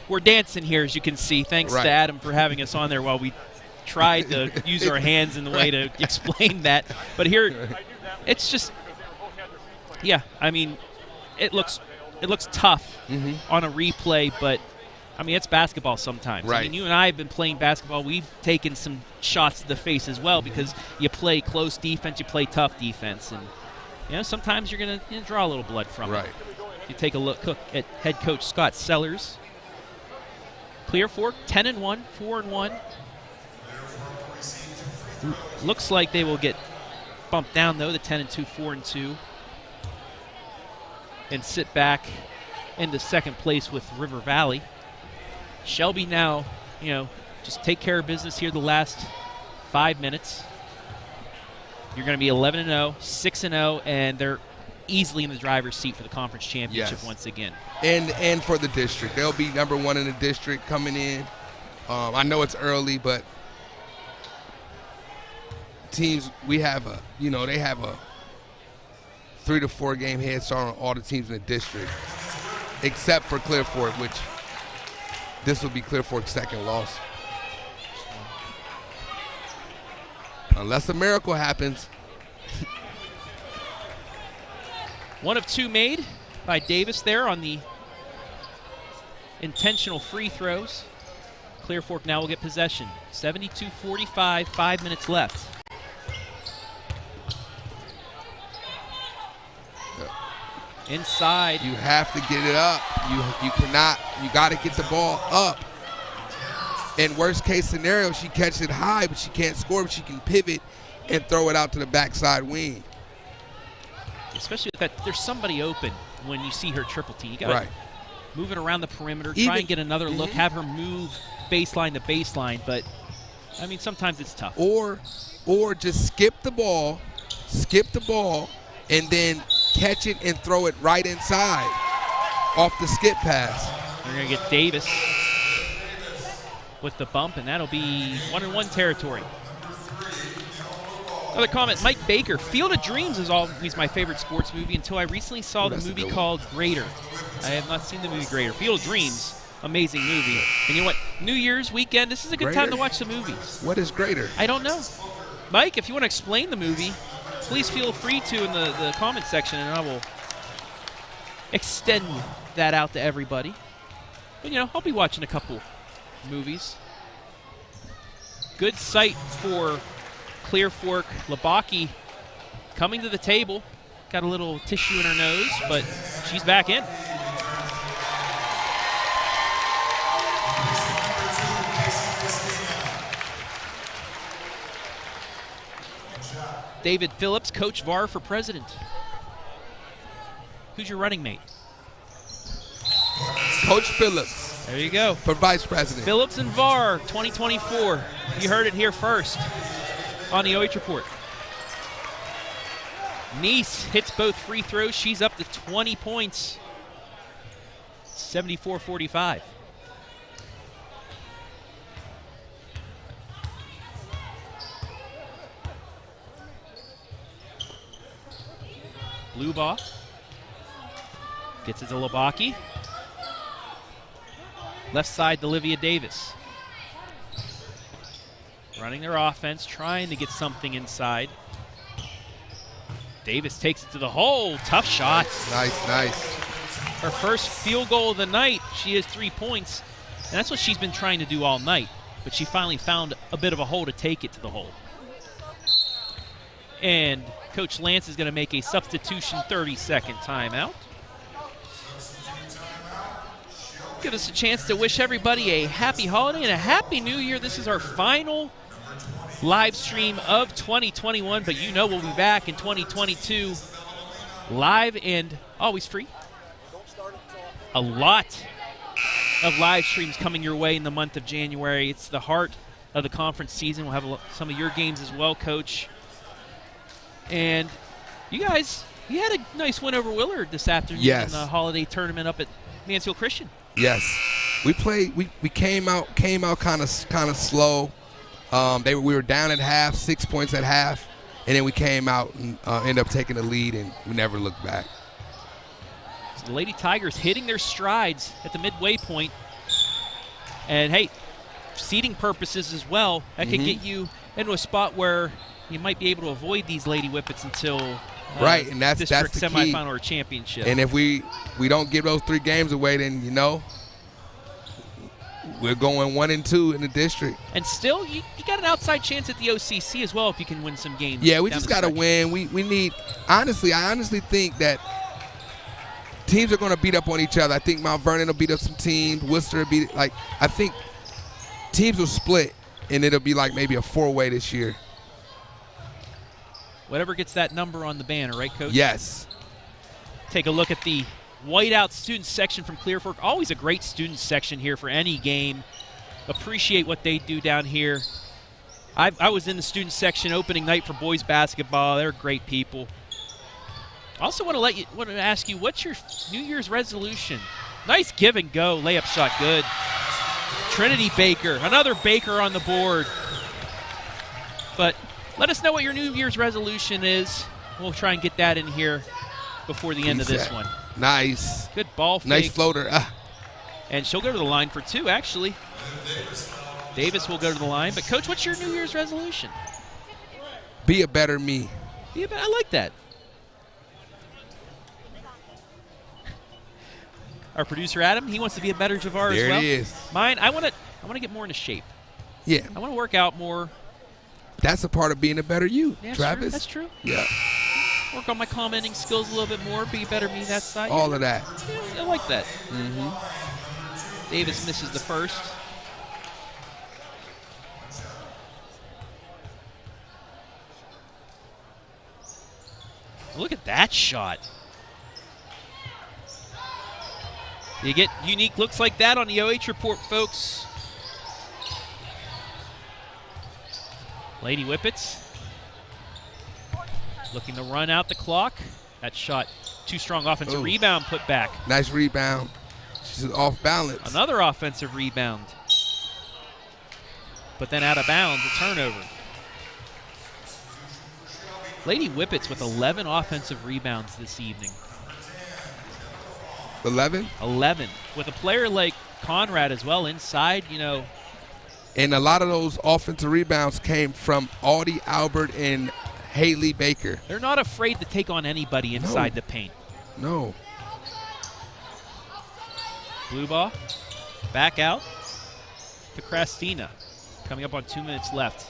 Speaker 7: We're dancing here, as you can see. Thanks to Adam for having us on there while we tried to use our hands in the way to explain that. But here, it's just, I mean, it looks tough on a replay, but I mean, it's basketball sometimes.
Speaker 6: Right.
Speaker 7: I mean, you and I have been playing basketball. We've taken some shots to the face as well because you play close defense, you play tough defense, and sometimes you're going to draw a little blood from it. You take a look at head coach Scott Sellers. Clear Fork 10-1, 4-1. Looks like they will get bumped down though, the 10-2, 4-2, and sit back into second place with River Valley. Shelby now, just take care of business here the last 5 minutes. You're going to be 11-0, 6-0, and they're easily in the driver's seat for the conference championship once again.
Speaker 6: And for the district. They'll be number 1 in the district coming in. I know it's early, but teams, they have a 3 to 4 game head start on all the teams in the district, except for Clear Fork, which this will be Clear Fork's second loss. Unless a miracle happens.
Speaker 7: One of 2 made by Davis there on the intentional free throws. Clear Fork now will get possession. 72-45, 5 minutes left. Inside.
Speaker 6: You have to get it up. You got to get the ball up. In worst case scenario, she catches it high, but she can't score, but she can pivot and throw it out to the backside wing.
Speaker 7: Especially if there's somebody open when you see her triple team. You got to move it around the perimeter, try and get another look, have her move baseline to baseline. But, I mean, sometimes it's tough.
Speaker 6: Or just skip the ball, and then catch it and throw it right inside off the skip pass.
Speaker 7: We're going to get Davis with the bump, and that'll be 1-1 territory. Another comment, Mike Baker. Field of Dreams is always my favorite sports movie until I recently saw the movie called Greater. I have not seen the movie Greater. Field of Dreams,
Speaker 1: amazing movie. And you know what? New Year's weekend, this is a good time to watch some movies.
Speaker 6: What is greater?
Speaker 1: I don't know. Mike, if you want to explain the movie, please feel free to in the comment section, and I will extend that out to everybody. But, I'll be watching a couple movies. Good sight for Clear Fork. Labaki coming to the table. Got a little tissue in her nose, but she's back in. David Phillips, Coach VAR for president. Who's your running mate?
Speaker 6: Coach Phillips.
Speaker 1: There you go.
Speaker 6: For vice president.
Speaker 1: Phillips and VAR 2024. You heard it here first on the OH Report. Nice hits both free throws. She's up to 20 points. 74-45. Blue ball. Gets it to Labaki. Left side to Olivia Davis. Running their offense, trying to get something inside. Davis takes it to the hole. Tough shot.
Speaker 6: Nice.
Speaker 1: Her first field goal of the night. She has 3 points. And that's what she's been trying to do all night. But she finally found a bit of a hole to take it to the hole. And Coach Lance is going to make a substitution 30-second timeout. Give us a chance to wish everybody a happy holiday and a happy new year. This is our final live stream of 2021, but we'll be back in 2022 live and always free. A lot of live streams coming your way in the month of January. It's the heart of the conference season. We'll have some of your games as well, Coach. And you guys, you had a nice win over Willard this afternoon in the holiday tournament up at Mansfield Christian.
Speaker 6: Yes, we played. We came out kind of slow. We were down at half, 6 points at half, and then we came out and ended up taking the lead, and we never looked back.
Speaker 1: So the Lady Tigers hitting their strides at the midway point, and hey, seeding purposes as well, that could get you into a spot where you might be able to avoid these Lady Whippets until
Speaker 6: and that's
Speaker 1: district
Speaker 6: the
Speaker 1: semifinal
Speaker 6: key.
Speaker 1: or championship.
Speaker 6: And if we don't give those 3 games away, then we're going 1 and 2 in the district.
Speaker 1: And still, you got an outside chance at the OCC as well if you can win some games.
Speaker 6: Yeah, we just got to win. We need – I honestly think that teams are going to beat up on each other. I think Mount Vernon will beat up some teams. Worcester will beat – I think teams will split, and it'll be like maybe a 4-way this year.
Speaker 1: Whatever gets that number on the banner, right, Coach?
Speaker 6: Yes.
Speaker 1: Take a look at the whiteout student section from Clear Fork. Always a great student section here for any game. Appreciate what they do down here. I was in the student section opening night for boys basketball. They're great people. Also want to ask you, what's your New Year's resolution? Nice give and go. Layup shot good. Trinity Baker. Another Baker on the board. But let us know what your New Year's resolution is. We'll try and get that in here before the end of this one.
Speaker 6: Nice.
Speaker 1: Good ball fake.
Speaker 6: Nice floater.
Speaker 1: And she'll go to the line for 2, actually. Davis will go to the line. But, Coach, what's your New Year's resolution?
Speaker 6: Be a better me.
Speaker 1: I like that. Our producer, Adam, he wants to be a better Javar as well.
Speaker 6: There he is.
Speaker 1: Mine, I want to get more into shape.
Speaker 6: Yeah.
Speaker 1: I want to work out more.
Speaker 6: That's a part of being a better you,
Speaker 1: yeah,
Speaker 6: Travis.
Speaker 1: Sure. That's true.
Speaker 6: Yeah.
Speaker 1: Work on my commenting skills a little bit more. Be better me that side.
Speaker 6: All of that.
Speaker 1: Yeah, I like that. Mm-hmm. Davis misses the first. Look at that shot. You get unique looks like that on the OH Report, folks. Lady Whippets looking to run out the clock. That shot, too strong offensive rebound put back.
Speaker 6: Nice rebound. She's off balance.
Speaker 1: Another offensive rebound. But then out of bounds, a turnover. Lady Whippets with 11 offensive rebounds this evening.
Speaker 6: 11?
Speaker 1: 11. With a player like
Speaker 7: Conrad as well inside,
Speaker 6: And a lot of those offensive rebounds came from Audie Albert and Haley Baker.
Speaker 7: They're not afraid to take on anybody inside the paint.
Speaker 6: No.
Speaker 7: Blue ball, back out to Krastina. Coming up on 2 minutes left.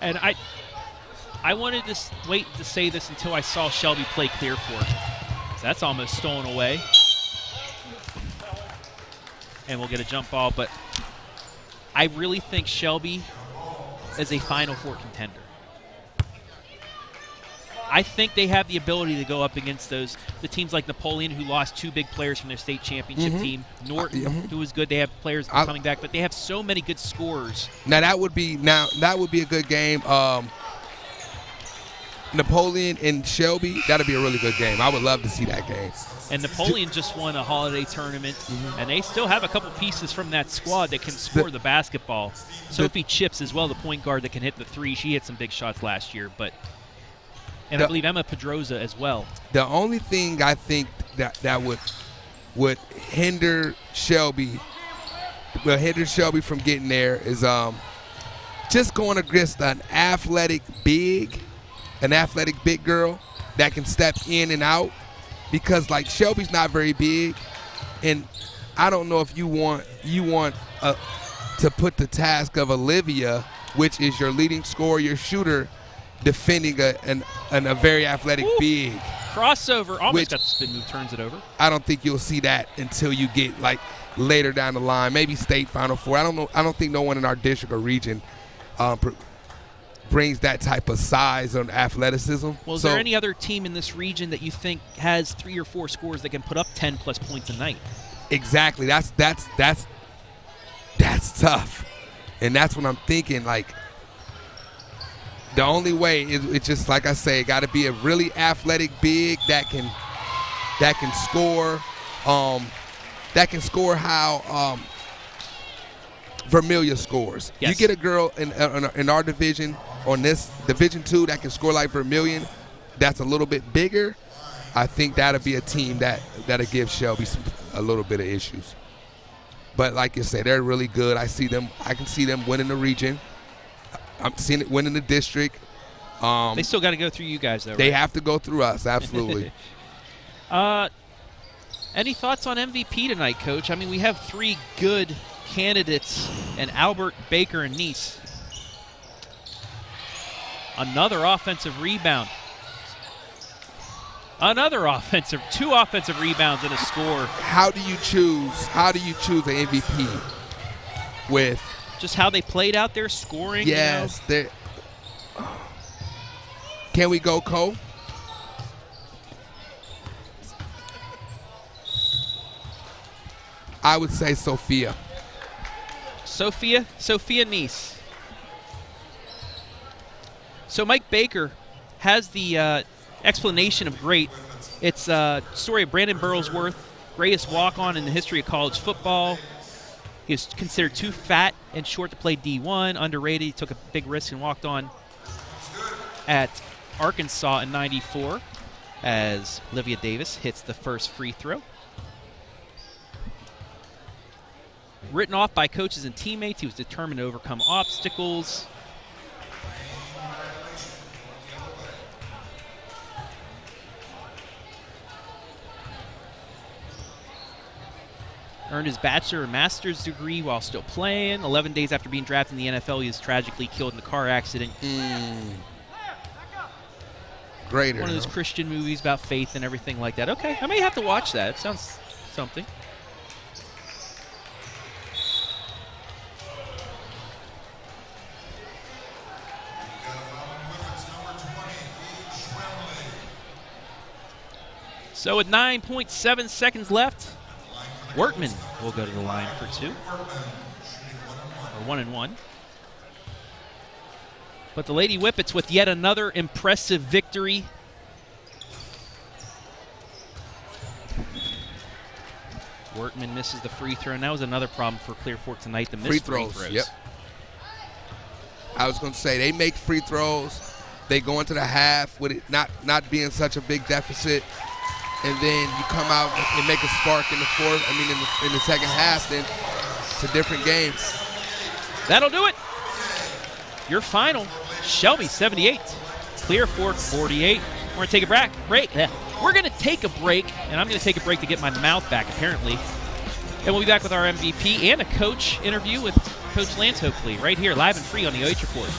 Speaker 7: And I wanted to wait to say this until I saw Shelby play Clear Fork. That's almost stolen away. And we'll get a jump ball, but I really think Shelby is a Final Four contender. I think they have the ability to go up against the teams like Napoleon, who lost 2 big players from their state championship team. Norton, who was good. They have players coming back, but they have so many good scorers.
Speaker 6: Now that would be a good game. Napoleon and Shelby, that'd be a really good game. I would love to see that game.
Speaker 7: And Napoleon just won a holiday tournament, and they still have a couple pieces from that squad that can score the basketball. Sophie Chips as well, the point guard that can hit the three. She hit some big shots last year, and I believe Emma Pedroza as well. The
Speaker 6: only thing I think that would hinder Shelby from getting there is just going against an athletic big girl that can step in and out, because like Shelby's not very big, and I don't know if you want to put the task of Olivia, which is your leading scorer, your shooter, defending a very athletic big
Speaker 7: crossover. Almost got the spin move, turns it over.
Speaker 6: I don't think you'll see that until you get like later down the line, maybe state Final Four. I don't know. I don't think no one in our district or region brings that type of size and athleticism.
Speaker 7: Well, is there any other team in this region that you think has 3 or 4 scores that can put up 10+ points a night?
Speaker 6: Exactly. That's tough, and that's what I'm thinking. Like, the only way is it's just like I say, got to be a really athletic big that can score. That can score how Vermillion scores. Yes. You get a girl in our division, on this Division II, that can score like Vermillion, that's a little bit bigger. I think that'll be a team that'll give Shelby a little bit of issues. But like you said, they're really good. I can see them winning the region. I'm seeing it winning the district.
Speaker 7: They still got to go through you guys, though, right?
Speaker 6: They have to go through us, absolutely.
Speaker 7: Any thoughts on MVP tonight, Coach? I mean, we have 3 good candidates, and Albert, Baker, and Nice. Another offensive rebound. Two offensive rebounds and a score.
Speaker 6: How do you choose an MVP? With
Speaker 7: just how they played out there, scoring.
Speaker 6: Yes, can we go, Cole? I would say Sophia
Speaker 7: Nice. So Mike Baker has the explanation of great. It's a story of Brandon Burlsworth, greatest walk-on in the history of college football. He was considered too fat and short to play D1, underrated. He took a big risk and walked on at Arkansas in '94 as Olivia Davis hits the first free throw. Written off by coaches and teammates, he was determined to overcome obstacles. Earned his bachelor and master's degree while still playing. 11 days after being drafted in the NFL, he was tragically killed in a car accident.
Speaker 6: Greater.
Speaker 7: One of those Christian movies about faith and everything like that. Okay, I may have to watch that. It sounds something. So with 9.7 seconds left, Workman will go to the line for 2. Or 1-1. But the Lady Whippets with yet another impressive victory. Workman misses the free throw, and that was another problem for Clear Fork tonight, the missed free throws.
Speaker 6: Yep. I was going to say, they make free throws. They go into the half with it not being such a big deficit. and then you come out and make a spark in the fourth. I mean, in the second half, then it's a different game.
Speaker 1: That'll do it. Your final, Shelby 78, Clear Fork 48. We're going to take a break. We're going to take a break, and I'm going to take a break to get my mouth back, apparently. And we'll be back with our MVP and a coach interview with Coach Lance Hokley right here, live and free on the OH Report.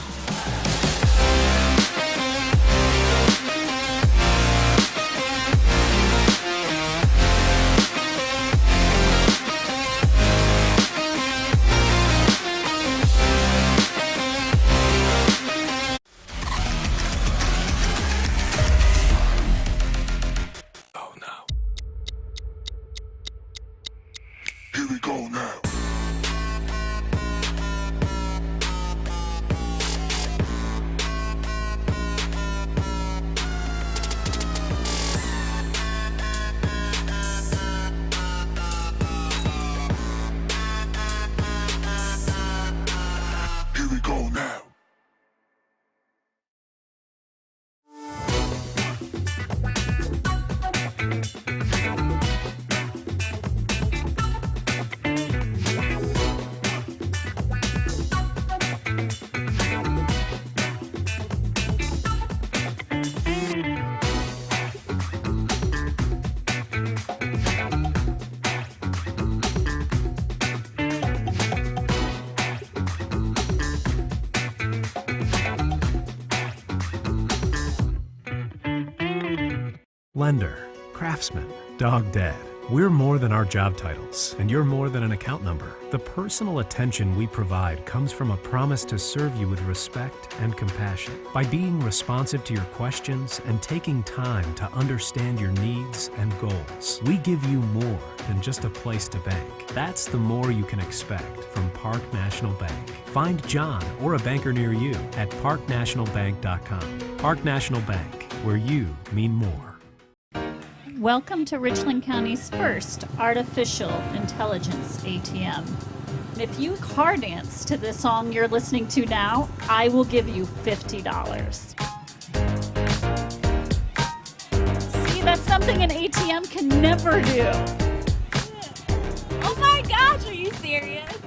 Speaker 2: Lender, craftsman, dog dad. We're more than our job titles, and you're more than an account number. The personal attention we provide comes from a promise to serve you with respect and compassion. By being responsive to your questions and taking time to understand your needs and goals, we give you more than just a place to bank. That's the more you can expect from Park National Bank. Find John or a banker near you at parknationalbank.com. Park National Bank, where you mean more.
Speaker 3: Welcome to Richland County's first artificial intelligence ATM. If you car dance to the song you're listening to now, I will give you $50. See, that's something an ATM can never do.
Speaker 4: Oh my gosh, are you serious?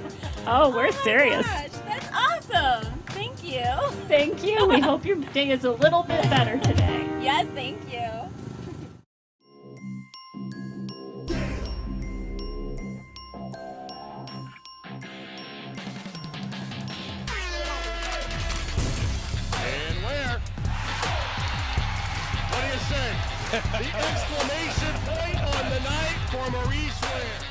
Speaker 3: Oh, we're serious.
Speaker 4: Gosh, that's awesome. Thank you.
Speaker 3: Thank you. We hope your day is a little bit better today.
Speaker 4: Yes, thank you.
Speaker 5: The exclamation point on the night for Maurice Ware.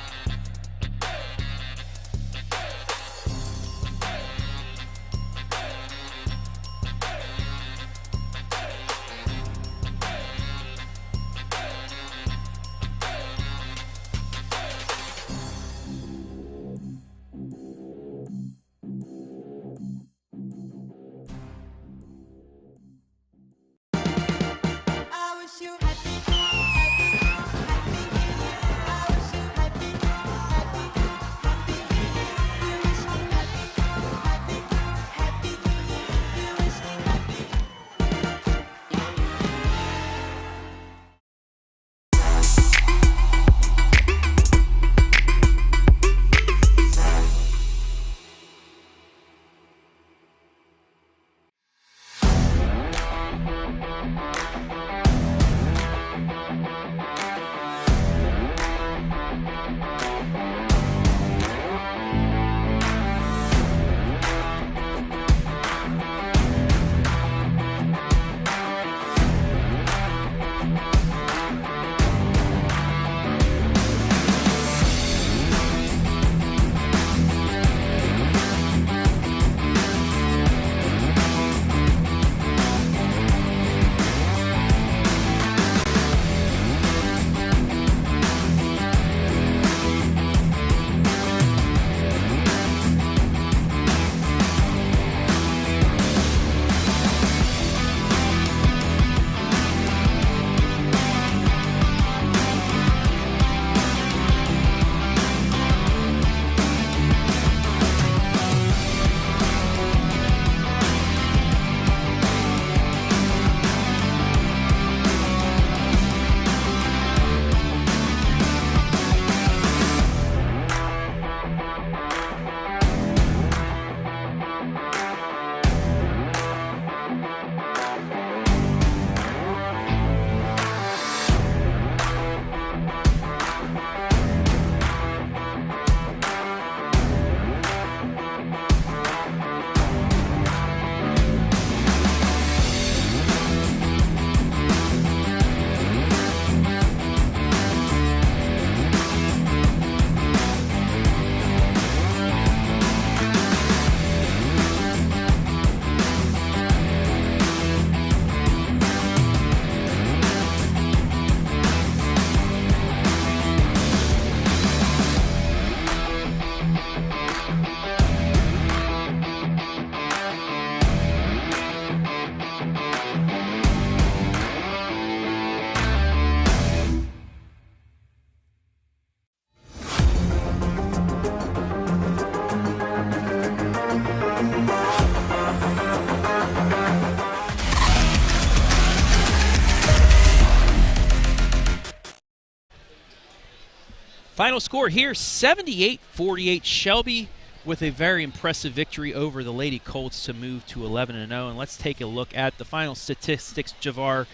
Speaker 1: Final score here, 78-48. Shelby with a very impressive victory over the Lady Colts to move to 11-0. And let's take a look at the final statistics, Javar.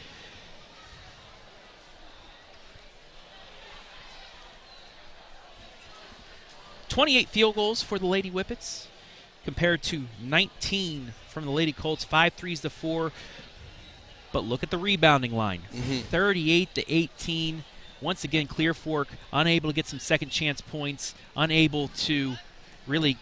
Speaker 1: "28 field goals for the Lady Whippets compared to 19 from the Lady Colts, 5 threes to 4. But look at the rebounding line, 38-18. Once again, Clear Fork unable to get some second chance points, unable to really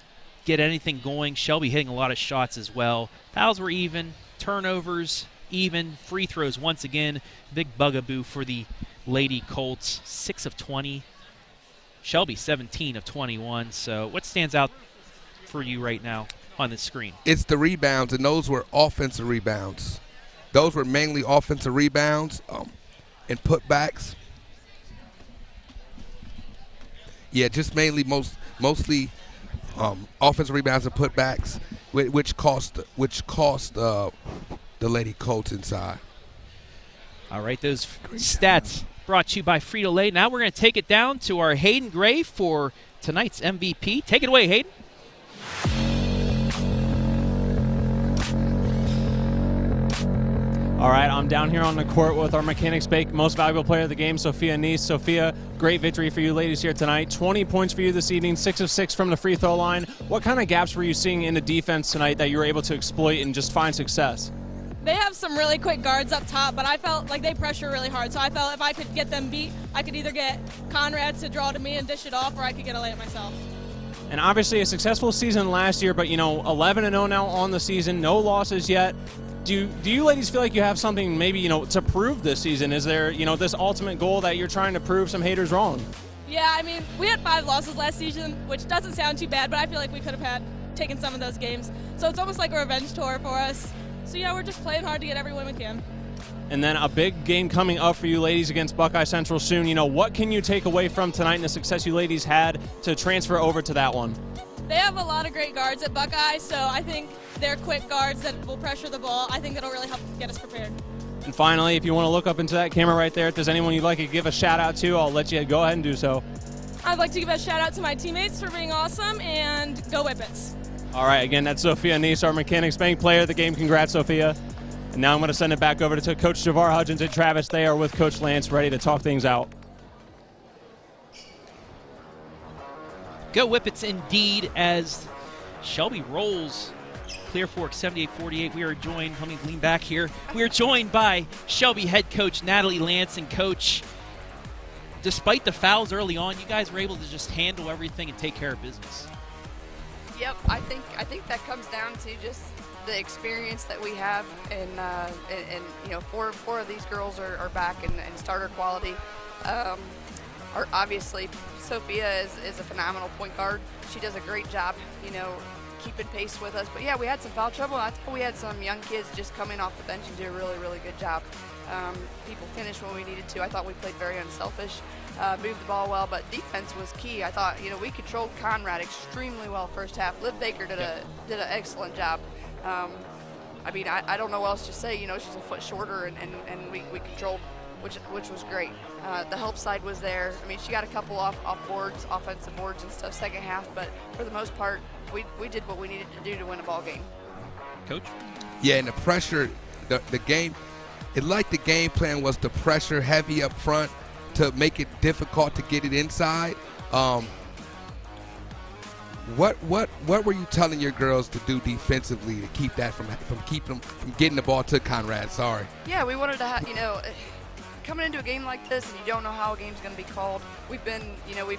Speaker 1: get anything going. Shelby hitting a lot of shots as well. Fouls were even, turnovers even, free throws once again. Big bugaboo for the Lady Colts, 6 of 20. Shelby 17 of 21. So what stands out for you right now on the screen?
Speaker 6: It's the rebounds, and those were offensive rebounds. Those were mainly offensive rebounds and putbacks. Yeah, just mainly mostly offensive rebounds and putbacks, which cost the Lady Colts inside.
Speaker 1: All right, those stats brought to you by Frito Lay. Now we're going to take it down to our Hayden Gray for tonight's MVP. Take it away, Hayden.
Speaker 11: All right, I'm down here on the court with our Mechanics Bank Most Valuable Player of the Game, Sophia Neese. Sophia, great victory for you ladies here tonight. 20 points for you this evening, 6 of 6 from the free throw line. What kind of gaps were you seeing in the defense tonight that you were able to exploit and just find success?
Speaker 13: They have some really quick guards up top, but I felt like they pressure really hard. So I felt if I could get them beat, I could either get Conrad to draw to me and dish it off, or I could get a layup myself.
Speaker 11: And obviously a successful season last year, but 11-0 now on the season, no losses yet. Do you ladies feel like you have something maybe, to prove this season? Is there, this ultimate goal that you're trying to prove some haters wrong?
Speaker 13: Yeah, I mean, we had 5 losses last season, which doesn't sound too bad, but I feel like we could have taken some of those games. So it's almost like a revenge tour for us. So yeah, we're just playing hard to get every win we can.
Speaker 11: And then a big game coming up for you ladies against Buckeye Central soon. What can you take away from tonight and the success you ladies had to transfer over to that one?
Speaker 13: They have a lot of great guards at Buckeye, so I think they're quick guards that will pressure the ball. I think that'll really help get us prepared.
Speaker 11: And finally, if you want to look up into that camera right there, if there's anyone you'd like to give a shout out to, I'll let you go ahead and do so.
Speaker 13: I'd like to give a shout out to my teammates for being awesome, and go Whippets.
Speaker 11: All right, again, that's Sophia Neese, our Mechanics Bank Player of the Game. Congrats, Sophia. And now I'm going to send it back over to Coach Javar Hudgens and Travis. They are with Coach Lance, ready to talk things out.
Speaker 1: Go Whippets indeed, as Shelby rolls Clear Fork 78-48. We are joined, let me lean back here. We are joined by Shelby head coach Natalie Lance. And coach, despite the fouls early on, you guys were able to just handle everything and take care of business.
Speaker 12: Yep, I think that comes down to just the experience that we have, and four of these girls are back and starter quality. Obviously, Sophia is a phenomenal point guard. She does a great job, keeping pace with us. But yeah, we had some foul trouble. I thought we had some young kids just coming off the bench and do a really, really good job. People finished when we needed to. I thought we played very unselfish, moved the ball well, but defense was key. I thought, we controlled Conrad extremely well first half. Liv Baker did an excellent job. I don't know what else to say. She's a foot shorter, and we controlled, which was great. The help side was there. She got a couple off boards, offensive boards and stuff second half, but for the most part, we did what we needed to do to win a ball game.
Speaker 1: Coach?
Speaker 6: Yeah, and the pressure, the game, the game plan was the pressure heavy up front to make it difficult to get it inside. What were you telling your girls to do defensively to keep that from getting the ball to Conrad? Sorry.
Speaker 12: Yeah, we wanted to coming into a game like this, and you don't know how a game's going to be called. We've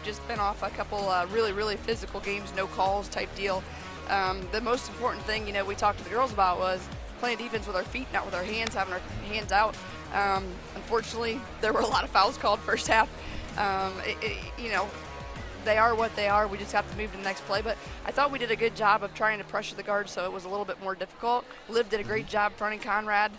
Speaker 12: just been off a couple really, really physical games, no calls type deal. The most important thing, we talked to the girls about was playing defense with our feet, not with our hands, having our hands out. Unfortunately, there were a lot of fouls called first half. They are what they are. We just have to move to the next play. But I thought we did a good job of trying to pressure the guard, so it was a little bit more difficult. Liv did a great job fronting Conrad.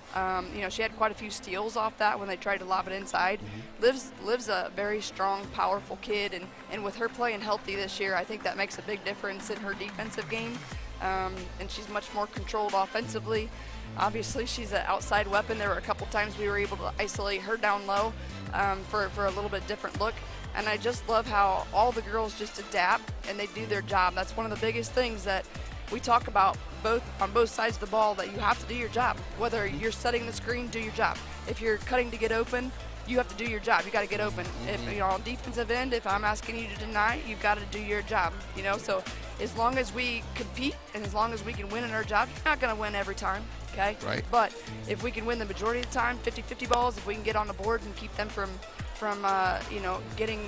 Speaker 12: She had quite a few steals off that when they tried to lob it inside. Liv's a very strong, powerful kid, and with her playing healthy this year, I think that makes a big difference in her defensive game. And she's much more controlled offensively. Obviously, she's an outside weapon. There were a couple times we were able to isolate her down low for a little bit different look. And I just love how all the girls just adapt and they do their job. That's one of the biggest things that we talk about on both sides of the ball, that you have to do your job. Whether you're setting the screen, do your job. If you're cutting to get open, you have to do your job. You got to get open. If on defensive end, if I'm asking you to deny, you've got to do your job. So as long as we compete and as long as we can win in our job, you're not going to win every time. Okay.
Speaker 6: Right.
Speaker 12: But if we can win the majority of the time, 50-50 balls, if we can get on the board and keep them from getting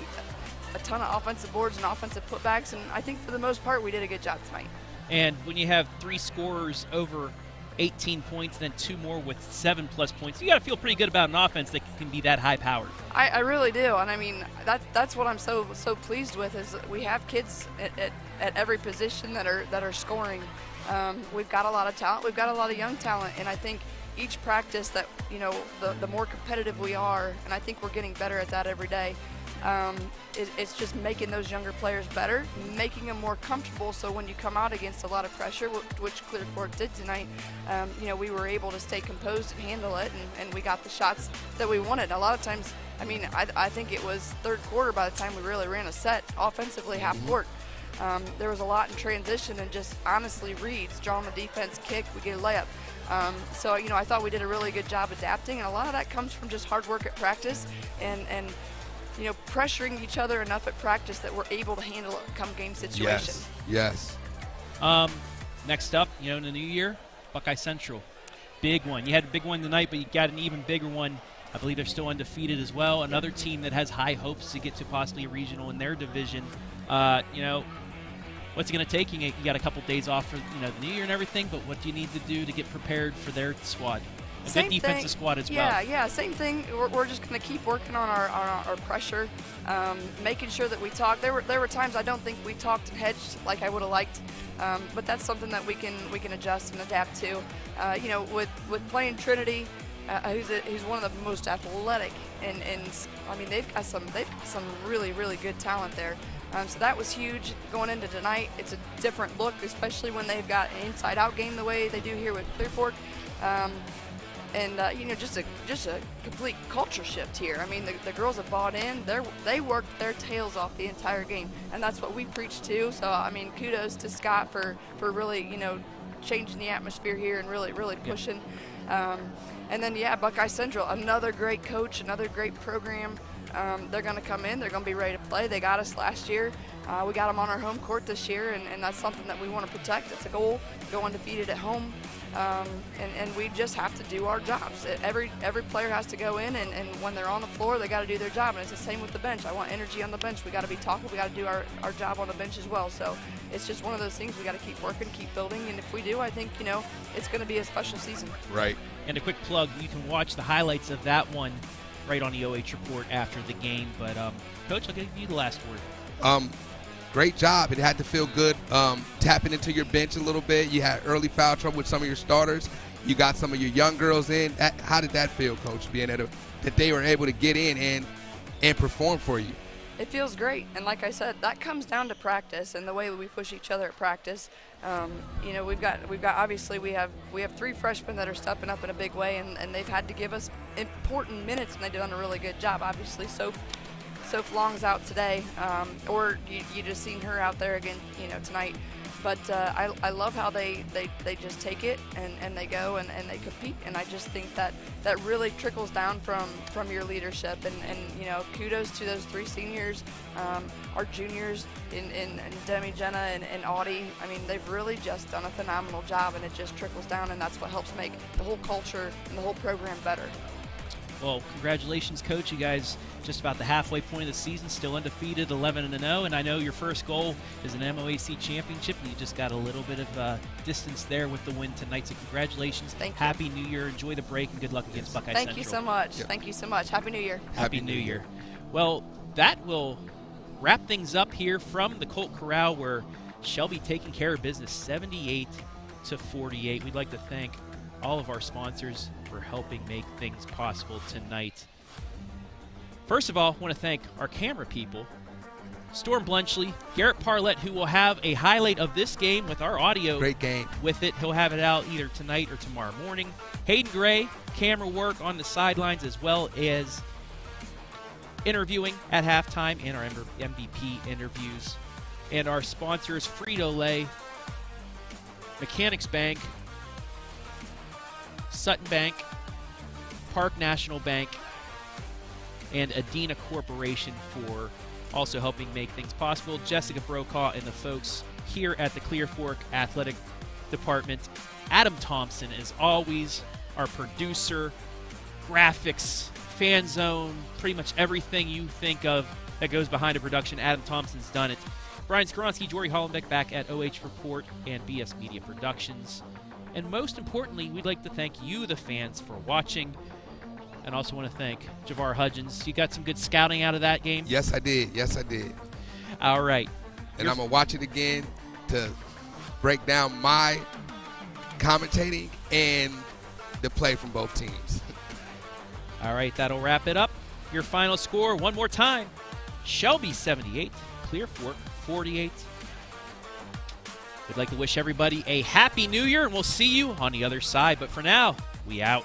Speaker 12: a ton of offensive boards and offensive putbacks, and I think for the most part we did a good job tonight.
Speaker 1: And when you have 3 scorers over 18 points, then 2 more with 7+ points, you got to feel pretty good about an offense that can be that high powered.
Speaker 12: I really do, and I mean that's what I'm so pleased with, is that we have kids at every position that are scoring. We've got a lot of talent, we've got a lot of young talent, and I think each practice that the more competitive we are, and I think we're getting better at that every day. It's just making those younger players better, making them more comfortable, so when you come out against a lot of pressure, which Clear Fork did tonight, we were able to stay composed and handle it, and we got the shots that we wanted. A lot of times, I think it was third quarter by the time we really ran a set offensively, half court. There was a lot in transition and just honestly reads, drawing the defense, kick, we get a layup. So I thought we did a really good job adapting, and a lot of that comes from just hard work at practice and pressuring each other enough at practice that we're able to handle it come game situation.
Speaker 6: Yes.
Speaker 1: Next up, in the new year, Buckeye Central. Big one. You had a big one tonight, but you got an even bigger one. I believe they're still undefeated as well. Another team that has high hopes to get to possibly a regional in their division. What's it going to take? You got a couple days off for the new year and everything, but what do you need to do to get prepared for their squad? A good defensive squad as well.
Speaker 12: Yeah, same thing. We're just going to keep working on our pressure, making sure that we talk. There were times I don't think we talked and hedged like I would have liked, but that's something that we can adjust and adapt to. With playing Trinity, who's one of the most athletic, and they've got some really good talent there. So that was huge going into tonight. It's a different look, especially when they've got an inside-out game the way they do here with Clear Fork. Just a complete culture shift here. I mean, the girls have bought in. They worked their tails off the entire game, and that's what we preach too. So kudos to Scott for really changing the atmosphere here and really pushing. And then Buckeye Central, another great coach, another great program. They're going to come in. They're going to be ready to play. They got us last year. We got them on our home court this year, and that's something that we want to protect. It's a goal, go undefeated at home. And we just have to do our jobs. Every player has to go in, and when they're on the floor, they got to do their job. And it's the same with the bench. I want energy on the bench. We got to be talking. We got to do our job on the bench as well. So it's just one of those things we got to keep working, keep building. And if we do, I think it's going to be a special season.
Speaker 6: Right.
Speaker 1: And a quick plug: you can watch the highlights of that one right on the OH Report after the game. But Coach, I'll give you the last word.
Speaker 6: Great job. It had to feel good tapping into your bench a little bit. You had early foul trouble with some of your starters. You got some of your young girls in. How did that feel, Coach, being that they were able to get in and perform for you?
Speaker 12: It feels great, and like I said, that comes down to practice and the way we push each other at practice. We've got obviously we have 3 freshmen that are stepping up in a big way, and they've had to give us important minutes, and they've done a really good job. Obviously, Soph Long's out today, or you just seen her out there again, tonight. But I love how they just take it and they go and they compete, and I just think that really trickles down from your leadership, and kudos to those 3 seniors, our juniors in Demi, Jenna, and Audie. I mean, they've really just done a phenomenal job, and it just trickles down, and that's what helps make the whole culture and the whole program better.
Speaker 1: Well, congratulations, Coach. You guys just about the halfway point of the season, still undefeated, 11-0, and I know your first goal is an MOAC championship, and you just got a little bit of distance there with the win tonight, so congratulations.
Speaker 12: Thank you.
Speaker 1: Happy New Year. Enjoy the break, and good luck against Buckeye Central.
Speaker 12: Thank you so much.
Speaker 6: Yep.
Speaker 12: Thank you so much. Happy New Year.
Speaker 1: Happy New Year. Well, that will wrap things up here from the Colt Corral, where Shelby taking care of business 78-48. We'd like to thank all of our sponsors for helping make things possible tonight. First of all, I want to thank our camera people, Storm Blunchley, Garrett Parlett, who will have a highlight of this game with our audio.
Speaker 6: Great game.
Speaker 1: With it. He'll have it out either tonight or tomorrow morning. Hayden Gray, camera work on the sidelines, as well as interviewing at halftime and our MVP interviews. And our sponsors, Frito Lay, Mechanics Bank, Sutton Bank, Park National Bank, and Adena Corporation for also helping make things possible. Jessica Brokaw and the folks here at the Clear Fork Athletic Department. Adam Thompson, as always, our producer, graphics, fan zone, pretty much everything you think of that goes behind a production. Adam Thompson's done it. Brian Skoronsky, Jory Hollenbeck back at OH Report and BS Media Productions. And most importantly, we'd like to thank you, the fans, for watching. And also want to thank Javar Hudgens. You got some good scouting out of that game?
Speaker 6: Yes, I did. Yes, I did.
Speaker 1: All right.
Speaker 6: And I'm going to watch it again to break down my commentating and the play from both teams.
Speaker 1: All right, that'll wrap it up. Your final score, one more time. Shelby 78, Clear Fork 48. We'd like to wish everybody a Happy New Year, and we'll see you on the other side. But for now, we out.